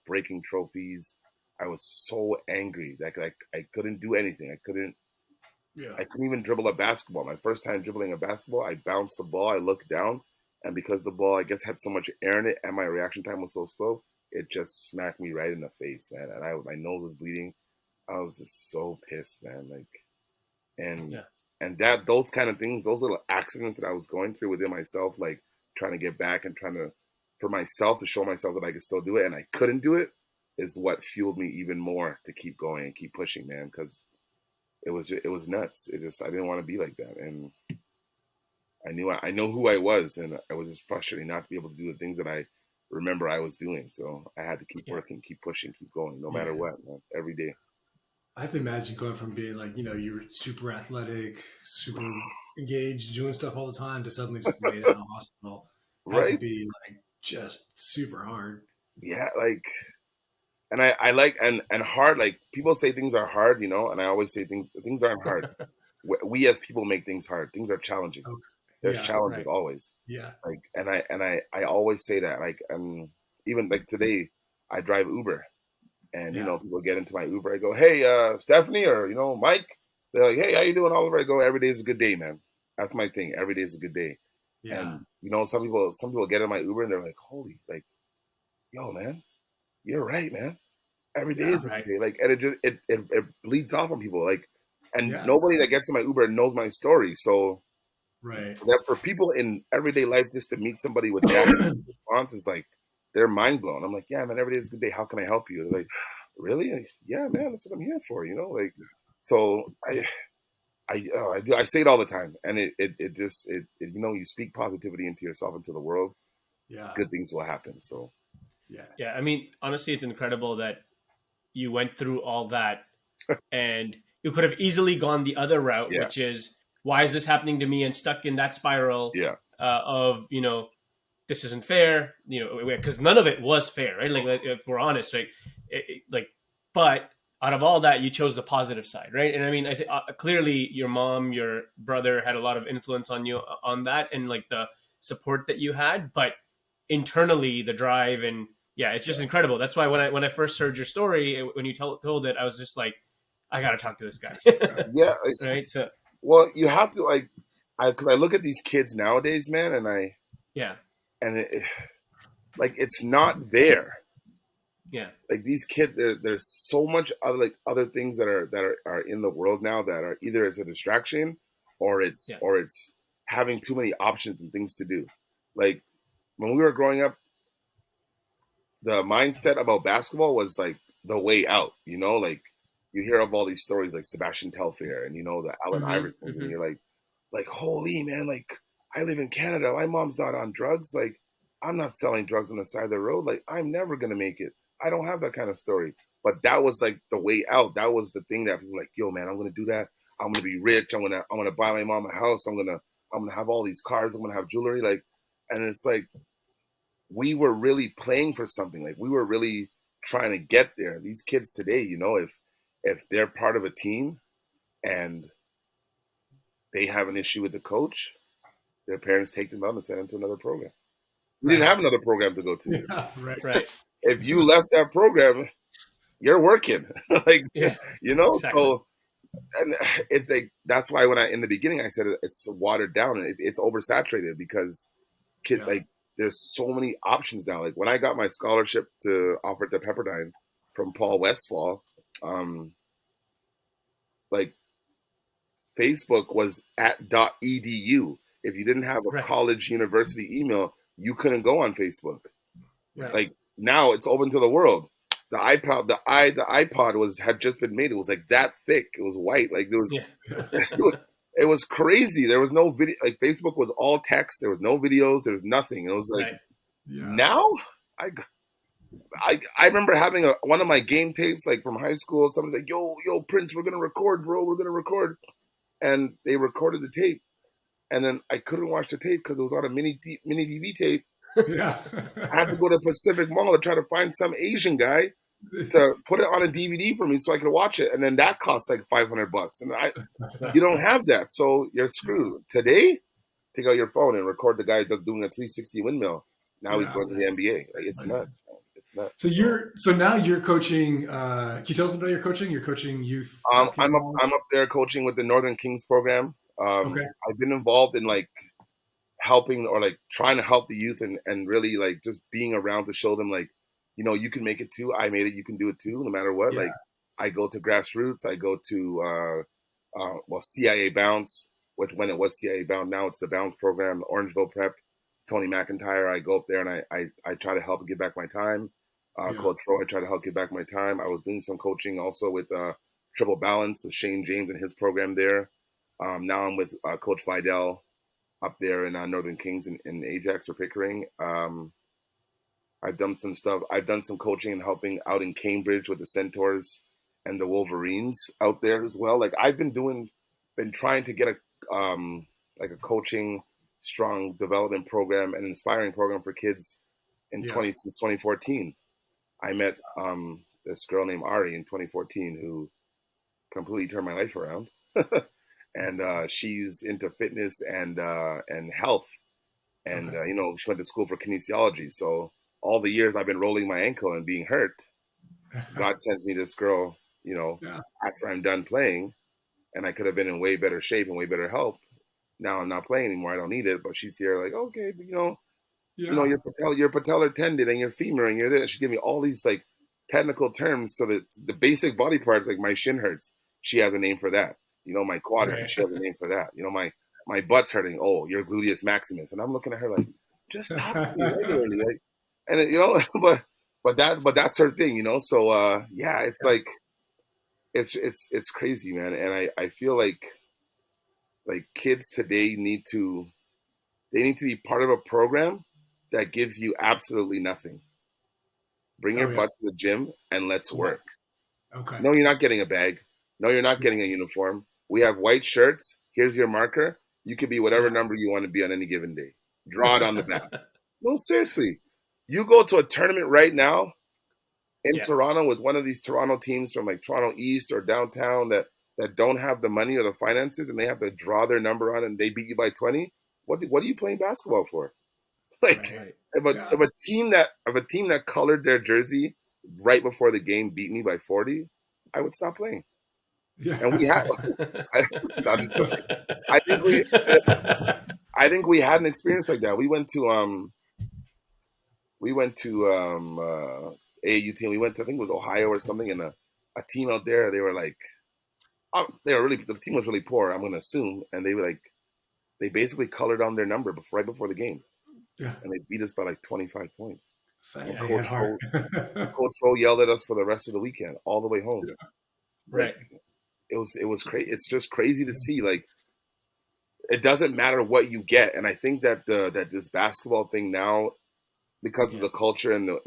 breaking trophies. I was so angry that I couldn't do anything. I couldn't even dribble a basketball. My first time dribbling a basketball, I bounced the ball. I looked down, and because the ball, I guess, had so much air in it, and my reaction time was so slow, it just smacked me right in the face, man. And my nose was bleeding. I was just so pissed, man. Like, and those kind of things, those little accidents that I was going through within myself, like trying to get back and for myself to show myself that I could still do it, and I couldn't do it, is what fueled me even more to keep going and keep pushing, man. Because it was nuts. I didn't want to be like that, and I know who I was, and I was just frustrating not to be able to do the things that I remember I was doing. So I had to keep Yeah. working, keep pushing, keep going, no matter Yeah. what, man, every day. I have to imagine going from being like, you were super athletic, super engaged, doing stuff all the time to suddenly just laid out in a hospital had to Right? be like just super hard. Yeah, like, and I like and hard. Like people say things are hard, and I always say things aren't hard. We as people make things hard. Things are challenging. Okay. There's Yeah. challenges Right. always. Yeah. Like, I always say that. Like, even like today, I drive Uber, and Yeah. people get into my Uber. I go, hey, Stephanie, or Mike. They're like, hey, how you doing, Oliver? I go, every day is a good day, man. That's my thing. Every day is a good day. Yeah. And some people get in my Uber and they're like, holy, like, yo, man, you're right, man. Every day Yeah. is a Right. good day. Like, and it bleeds off on people. Like, and Yeah. nobody that gets in my Uber knows my story. So Right. that for people in everyday life, just to meet somebody with that response is like, they're mind blown. I'm like, yeah, man, every day is a good day. How can I help you? They're like, really? Like, yeah, man, that's what I'm here for. Like, so I do. I say it all the time, and you speak positivity into yourself, into the world. Yeah. Good things will happen. So Yeah. Yeah. I mean, honestly, it's incredible that you went through all that, and you could have easily gone the other route, yeah, which is, why is this happening to me, and stuck in that spiral yeah, of, this isn't fair, because none of it was fair, right? Like if we're honest, right? Like, but out of all that, you chose the positive side, right? And I mean, I think clearly your mom, your brother had a lot of influence on you on that, and like the support that you had, but internally the drive, and yeah, it's just incredible. That's why when I first heard your story, when you told it, I was just like, I gotta talk to this guy, yeah. right? So Well, you have to because I look at these kids nowadays, man, yeah, like it's not there. yeah, Like these kids, there's so much other things that are in the world now that are either it's a distraction yeah, or it's having too many options and things to do. Like when we were growing up, the mindset about basketball was like the way out. Like you hear of all these stories like Sebastian Telfair and the Allen mm-hmm, Iversons, and mm-hmm. you're like holy man, like I live in Canada, my mom's not on drugs, like I'm not selling drugs on the side of the road, like I'm never gonna make it. I don't have that kind of story. But that was like the way out. That was the thing that people were like, yo man, I'm gonna do that. I'm gonna be rich. I'm gonna buy my mom a house. I'm gonna have all these cars. I'm gonna have jewelry. Like, and it's like we were really playing for something. Like we were really trying to get there. These kids today, if they're part of a team and they have an issue with the coach, their parents take them out and send them to another program. We didn't Right. have another program to go to. Yeah. Right. Right, If you left that program, you're working. like yeah, exactly, so and it's like that's why when I in the beginning I said it's watered down and it's oversaturated because Yeah. like there's so many options now. Like when I got my scholarship to offer to Pepperdine from Paul Westfall, like Facebook was at .edu. If you didn't have a right, college university email, you couldn't go on Facebook. Yeah. right. Like now it's open to the world. The iPod had just been made. It was like that thick. It was white. Like there was Yeah, it was crazy. There was no video. Like Facebook was all text. There was no videos. There was nothing. And it was like right. Yeah. now I remember having one of my game tapes like from high school. Somebody's like, yo, Prince, we're gonna record, bro. We're gonna record, and they recorded the tape, and then I couldn't watch the tape because it was on a mini DV tape. Yeah. I had to go to Pacific Mall to try to find some Asian guy to put it on a DVD for me so I could watch it, and then that costs like $500, and you don't have that, so you're screwed. Today, take out your phone and record the guy doing a 360 windmill. Now he's Yeah. going to the NBA. Like it's nuts. Man. It's nuts. So now you're coaching. Can you tell us about your coaching? You're coaching youth basketball. I'm up there coaching with the Northern Kings program. Okay. I've been involved in like helping or like trying to help the youth and really like just being around to show them like, you can make it too. I made it. You can do it too, no matter what. Yeah. Like I go to grassroots. I go to CIA Bounce, which when it was CIA Bounce, now it's the Bounce program, Orangeville Prep. Tony McIntyre. I go up there and I try to help give back my time. Yeah. Coach Troy, I try to help give back my time. I was doing some coaching also with triple balance with Shane James and his program there. Now I'm with Coach Vidal up there in Northern Kings in Ajax or Pickering. I've done some stuff. I've done some coaching and helping out in Cambridge with the Centaurs and the Wolverines out there as well. Like I've been trying to get a coaching, strong development program and inspiring program for kids since 2014. I met this girl named Ari in 2014 who completely turned my life around. And she's into fitness and health. And, she went to school for kinesiology. So all the years I've been rolling my ankle and being hurt, God sends me this girl, after I'm done playing, and I could have been in way better shape and way better health. Now I'm not playing anymore. I don't need it. But she's here like, okay, but your patellar tendon and your femur and you're there. She gave me all these like technical terms so that the basic body parts, like my shin hurts. She has a name for that. My quad hurts. She has a name for that. My butt's hurting. Oh, your gluteus maximus. And I'm looking at her like, just talk to me regularly. Like, and but that's her thing, So it's like, it's crazy, man. And I feel like kids today need to be part of a program that gives you absolutely nothing. Bring your butt to the gym and let's work. Okay. No, you're not getting a bag. No, you're not getting a uniform. We have white shirts. Here's your marker. You could be whatever number you want to be on any given day. Draw it on the back. No, seriously. You go to a tournament right now in Toronto with one of these Toronto teams from like Toronto East or downtown that don't have the money or the finances and they have to draw their number on and they beat you by 20. What are you playing basketball for? Like if a team that colored their jersey right before the game beat me by 40, I would stop playing. Yeah. And we had I think we had an experience like that. We went to AAU team. We went to, I think it was Ohio or something, and a team out there, they were like, the team was really poor, I'm going to assume, and they were like, they basically colored on their number right before the game. Yeah. And they beat us by like 25 points. And Coach Ho yelled at us for the rest of the weekend, all the way home. Yeah. Right. It was crazy. It's just crazy to see. Like, it doesn't matter what you get, and I think that this basketball thing now, because of the culture and the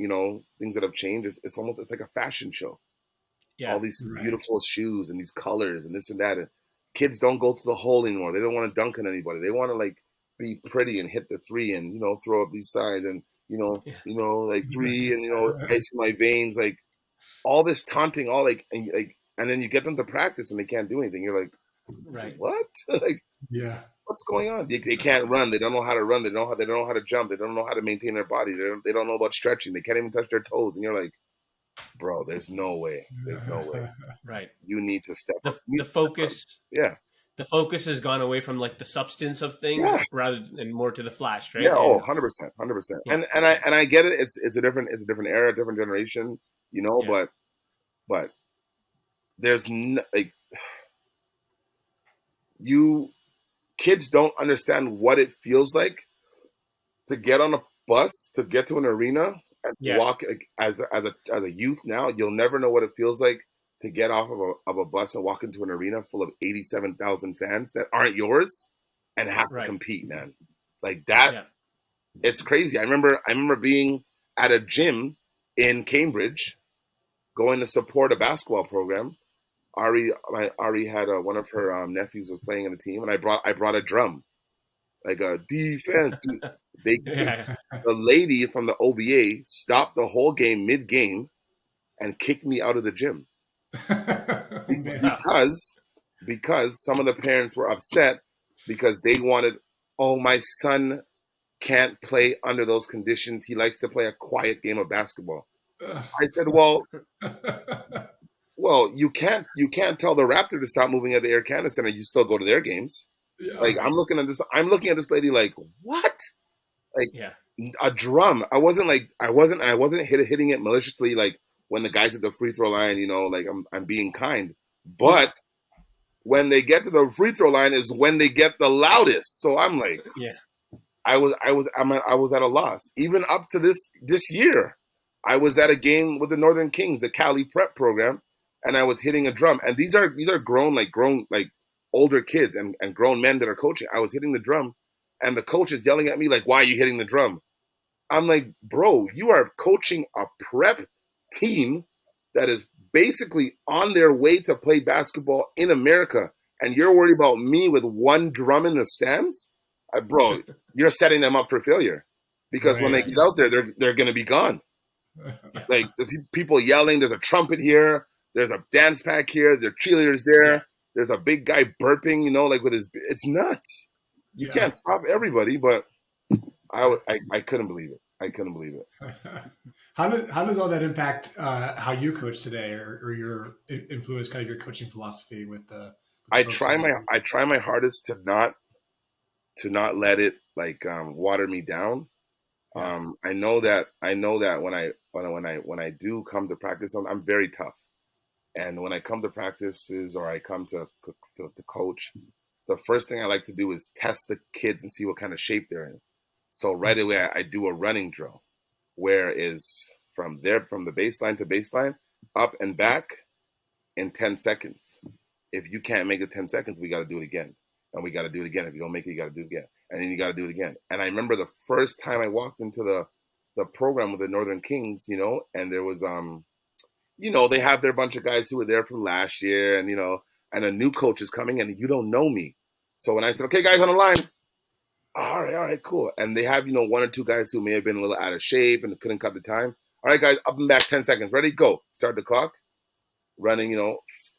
things that have changed, it's like a fashion show. Yeah. All these beautiful shoes and these colors and this and that. And kids don't go to the hole anymore. They don't want to dunk on anybody. They want to like be pretty and hit the three and throw up these sides and like three and ice in my veins, like all this taunting, all like and then you get them to practice and they can't do anything. You're like, right, what? Like, yeah, what's going on? They can't run. They don't know how to run. They don't know how to jump. They don't know how to maintain their body. They don't know about stretching. They can't even touch their toes. And you're like, bro, there's no way. There's no way. Right. You need to step up. The focus. Yeah. The focus has gone away from like the substance of things rather than more to the flash, right? Yeah. Oh, 100%. Yeah. And I get it. It's a different era, different generation, but there's kids don't understand what it feels like to get on a bus, to get to an arena and walk as a youth. Now you'll never know what it feels like to get off of a bus and walk into an arena full of 87,000 fans that aren't yours and have to compete, man. Like that, it's crazy. I remember being at a gym in Cambridge, going to support a basketball program. Ari had one of her nephews was playing in the team, and I brought a drum, like a defense. The lady from the OBA stopped the whole game mid-game and kicked me out of the gym because some of the parents were upset because they wanted, my son can't play under those conditions. He likes to play a quiet game of basketball. I said, well, you can't tell the Raptor to stop moving at the Air Canada Center. You still go to their games. Yeah. Like I'm looking at this lady like, what? Like a drum. I wasn't hitting it maliciously like when the guys at the free throw line, like I'm being kind. But when they get to the free throw line is when they get the loudest. So I'm like, I was at a loss. Even up to this year, I was at a game with the Northern Kings, the Cali Prep program, and I was hitting a drum. And these are grown older kids and grown men that are coaching. I was hitting the drum, and the coach is yelling at me like, "Why are you hitting the drum?" I'm like, "Bro, you are coaching a prep team that is basically on their way to play basketball in America, and you're worried about me with one drum in the stands? Bro, you're setting them up for failure, because when they get out there, they're going to be gone." Like, the people yelling, there's a trumpet here, there's a dance pack here, there are cheerleaders there, there's a big guy burping, like with his, it's nuts. You can't stop everybody, but I couldn't believe it. I couldn't believe it. How does all that impact how you coach today, or your influence, kind of your coaching philosophy with the I try my hardest to not let it water me down. I know that when I do come to practice, I'm very tough. And when I come to practices or I come to coach, the first thing I like to do is test the kids and see what kind of shape they're in. So right away, I do a running drill, where is from the baseline to baseline, up and back in 10 seconds. If you can't make it 10 seconds, we got to do it again. And we got to do it again. If you don't make it, you got to do it again. And then you got to do it again. And I remember the first time I walked into the program with the Northern Kings, and there was, they have their bunch of guys who were there from last year, and, and a new coach is coming, and you don't know me. So when I said, "Okay, guys, on the line," all right, cool. And they have, one or two guys who may have been a little out of shape and couldn't cut the time. All right, guys, up and back 10 seconds. Ready? Go. Start the clock. Running,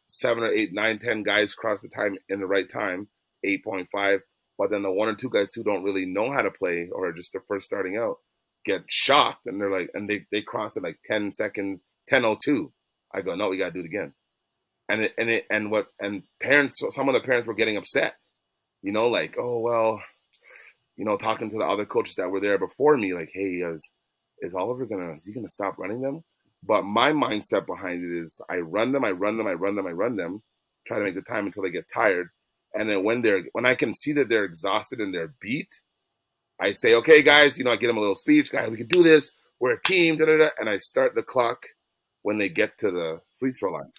7 or 8, 9, 10 guys cross the time in the right time, 8.5. But then the one or two guys who don't really know how to play or are just first starting out get shocked, and they're like, and they cross it like 10 seconds, 10:02. I go, "No, we got to do it again." And parents, some of the parents were getting upset, like, "Oh, well," talking to the other coaches that were there before me, like, "Hey, is Oliver is he gonna stop running them?" But my mindset behind it is I run them, try to make the time until they get tired. And then when I can see that they're exhausted and they're beat, I say, "Okay, guys," I get them a little speech, "Guys, we can do this. We're a team, da, da, da." And I start the clock when they get to the free throw line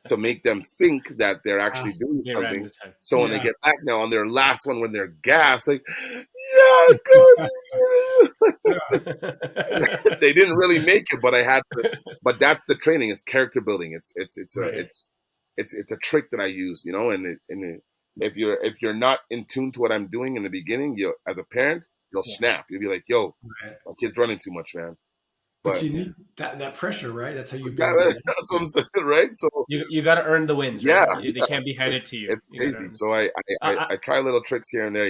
to make them think that they're actually doing something. So when they get back now on their last one, when they're gassed, like, "Yeah, good." They didn't really make it, but I had to. But that's the training. It's character building. It's a trick that I use, and if you're not in tune to what I'm doing in the beginning, as a parent, you'll snap. You'll be like, "Yo, my kid's running too much, man." But you need that pressure, right? That's how you build. That's what I'm saying, right? So you got to earn the wins. Right? Yeah, they can't be handed to you. It's crazy. So I try little tricks here and there,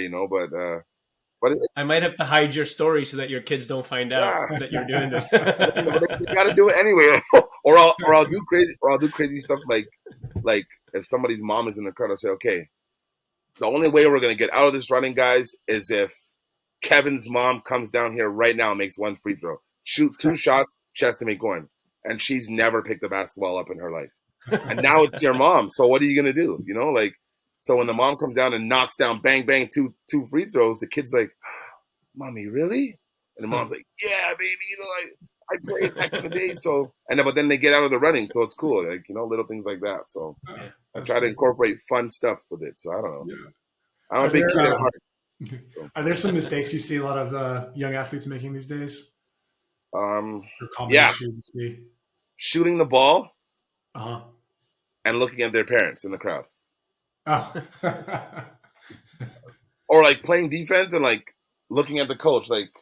but I might have to hide your story so that your kids don't find out that you're doing this. You got to do it anyway, or I'll do crazy stuff like if somebody's mom is in the crowd, I'll say, "Okay, the only way we're gonna get out of this running, guys, is if Kevin's mom comes down here right now and makes one free throw. Shoot 2 shots, she has to make one." And she's never picked the basketball up in her life. And now it's your mom. So what are you going to do? So when the mom comes down and knocks down, bang, bang, two free throws, the kid's like, "Mommy, really?" And the mom's like, "Yeah, baby, I played back in the day." So, but then they get out of the running. So it's cool. Little things like that. So I try to incorporate fun stuff with it. So I don't know. Yeah. I'm a big kid at heart. So. Are there some mistakes you see a lot of young athletes making these days? Yeah. Shooting the ball and looking at their parents in the crowd. Oh. Or playing defense and looking at the coach, like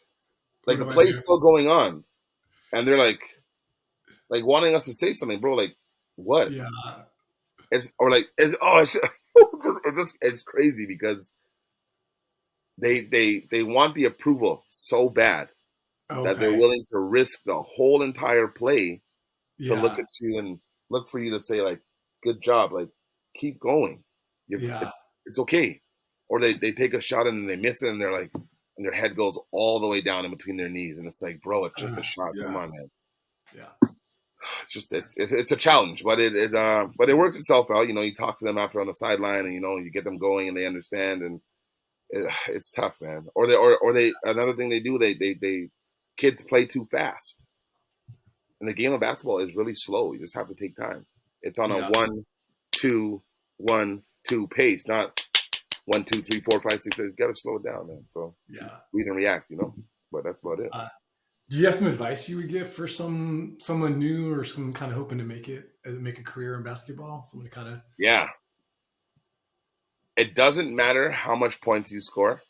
the play's still going on. And they're like wanting us to say something, bro. Like, what? Yeah. It's crazy because they want the approval so bad that they're willing to risk the whole entire play to look at you and look for you to say "Good job," keep going. It's okay. Or they take a shot and they miss it and they're and their head goes all the way down in between their knees and it's like, bro, it's just a shot. Come on, man. Yeah. It's a challenge, but it works itself out. You talk to them after on the sideline and you get them going and they understand and it's tough, man. Or they another thing they do, they kids play too fast. And the game of basketball is really slow. You just have to take time. It's on a Yeah. 1-2-1-2 pace, not 1-2-3-4-5-6. You got to slow it down, man. So Yeah. read and react, But that's about it. Do you have some advice you would give for someone new or someone kind of hoping to make a career in basketball? Someone kind of Yeah. It doesn't matter how much points you score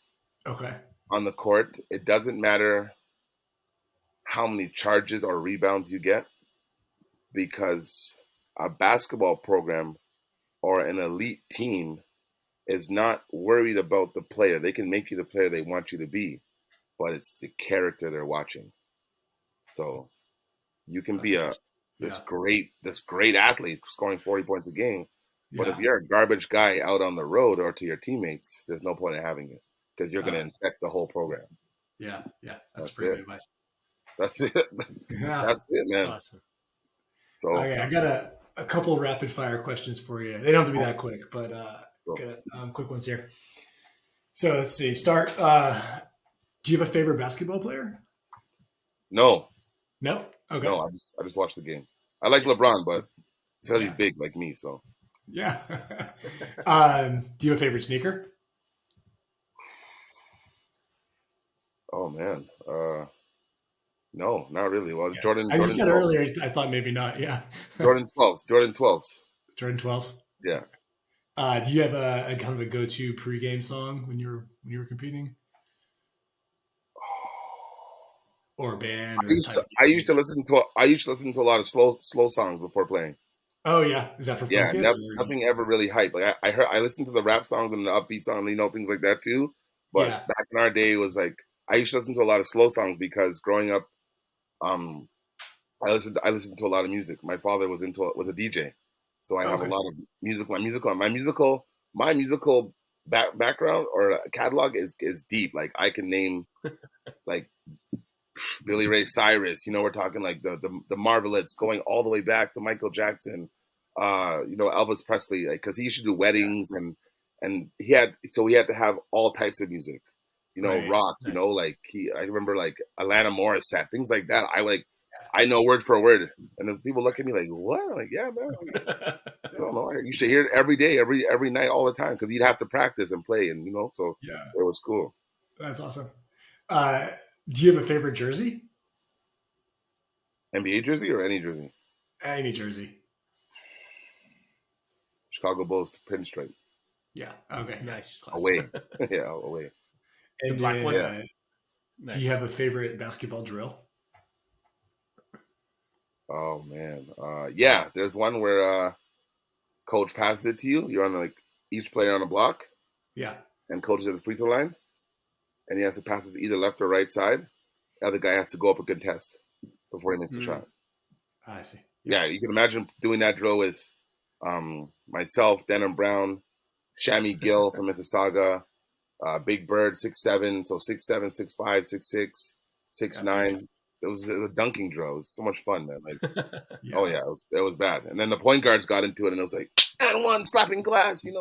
okay. on the court. It doesn't matter how many charges or rebounds you get, because a basketball program or an elite team is not worried about the player. They can make you the player they want you to be, but it's the character they're watching. So you can That's be interesting. this Yeah. great athlete scoring 40 points a game, but if Yeah. you're a garbage guy out on the road or to your teammates, there's no point in having you, because you're going to infect the whole program. Yeah. Yeah. That's That's pretty it. good advice. That's it. Yeah. That's it, man. Awesome. So Okay, I got a couple rapid fire questions for you. They don't have to be that quick, but Cool. got quick ones here. So let's see. Start. Do you have a favorite basketball player? no, No. Okay. no, I just watched the game. I like LeBron, but until he's Yeah. big like me, so Yeah. Do you have a favorite sneaker? oh man. No, not really. Well, Yeah. Jordan You said 12s. earlier. I thought maybe not. Yeah. Jordan 12s. Jordan 12s. Jordan 12s. Yeah. Do you have a kind of a go-to pregame song when you were competing, or a band or type of I music? used to listen to a lot of slow songs before playing. Oh yeah, is that for Yeah, focus? Or nothing ever really hype. Like I listened to the rap songs and the upbeat songs, things like that too. But yeah. back in our day, it was like I used to listen to a lot of slow songs because growing up, um, I listened to a lot of music. My father was a DJ, so I have a Okay. lot of music. My musical background or catalog is deep. Like I can name like Billy Ray Cyrus. We're talking like the Marvelettes, going all the way back to Michael Jackson. Elvis Presley, like because he used to do Yeah. weddings and he had to have all types of music. Right. Rock. Nice. I remember like Alanis Morissette, things like that. I know word for word, and there's people look at me like, "What?" I'm like, yeah, man. I don't know. You should hear it every day, every night, all the time, because you'd have to practice and play, and so Yeah. it was cool. That's awesome. Do you have a favorite jersey? NBA jersey or any jersey? Any jersey. Chicago Bulls pinstripe Yeah. Okay. Nice. away, yeah, away. And The black then, one? Yeah. Nice. Do you have a favorite basketball drill? Oh man, yeah. There's one where coach passes it to you. You're on like each player on a block, Yeah. and coach is at the free throw line, and he has to pass it to either left or right side. The other guy has to go up and contest before he makes a shot. I see. Yeah, you can imagine doing that drill with myself, Denham Brown, Shammy Gill from Mississauga, Big Bird 6'7", so 6'7", 6'5", 6'6", 6'9". It was a dunking drill. It was so much fun, man. Like, Yeah. oh yeah, it was bad. And then the point guards got into it, and it was like, and one slapping glass, yeah.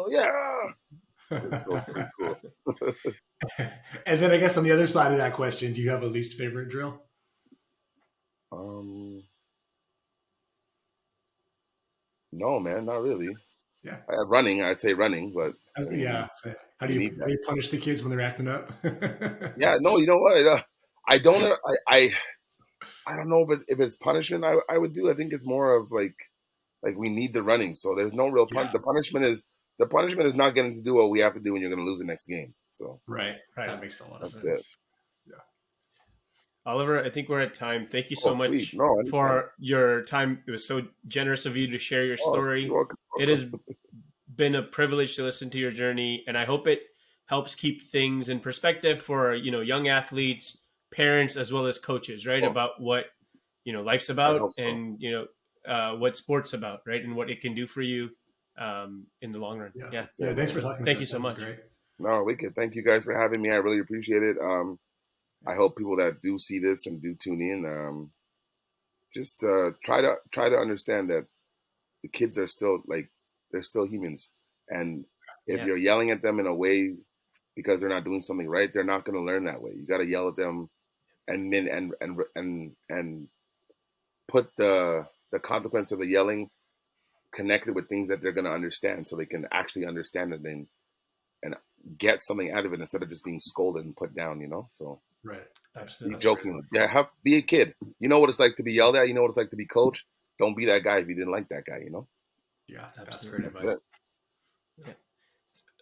So it was pretty cool. And then I guess on the other side of that question, do you have a least favorite drill? No, man, not really. Yeah. I'd say running, but Yeah. So how do you punish the kids when they're acting up? yeah, no, you know what? I don't. I don't know if it's punishment. I would do. I think it's more of like we need the running. So there's no real Yeah. The punishment is not getting to do what we have to do when you're going to lose the next game. So right. That makes a lot of sense. It. Yeah. Oliver, I think we're at time. Thank you so much No, for your time. It was so generous of you to share your story. You're welcome. It has been a privilege to listen to your journey, and I hope it helps keep things in perspective for young athletes, parents, as well as coaches, right? About what life's about, and what sports about, right, and what it can do for you in the long run. Yeah. Thanks for talking. Thank you so much. Great. No, wicked. Thank you guys for having me. I really appreciate it. I hope people that do see this and do tune in, just try to understand that the kids are still they're still humans, and if you're yelling at them in a way because they're not doing something right, they're not going to learn that way. You got to yell at them, and put the consequence of the yelling connected with things that they're going to understand, so they can actually understand it and get something out of it instead of just being scolded and put down. So Right. be Absolutely. joking. Yeah, be a kid. You know what it's like to be yelled at. You know what it's like to be coached. Don't be that guy if you didn't like that guy. Yeah, that's Absolutely. great That's advice.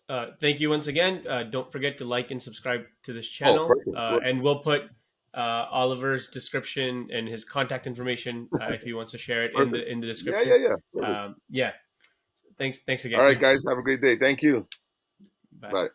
it. Thank you once again. Don't forget to like and subscribe to this Oh, channel. perfect. And we'll put Oliver's description and his contact information if he wants to share it Perfect. in the Yeah, description. Perfect. Yeah. Thanks All again. right, guys. Have a great day. Thank you. Bye. Bye.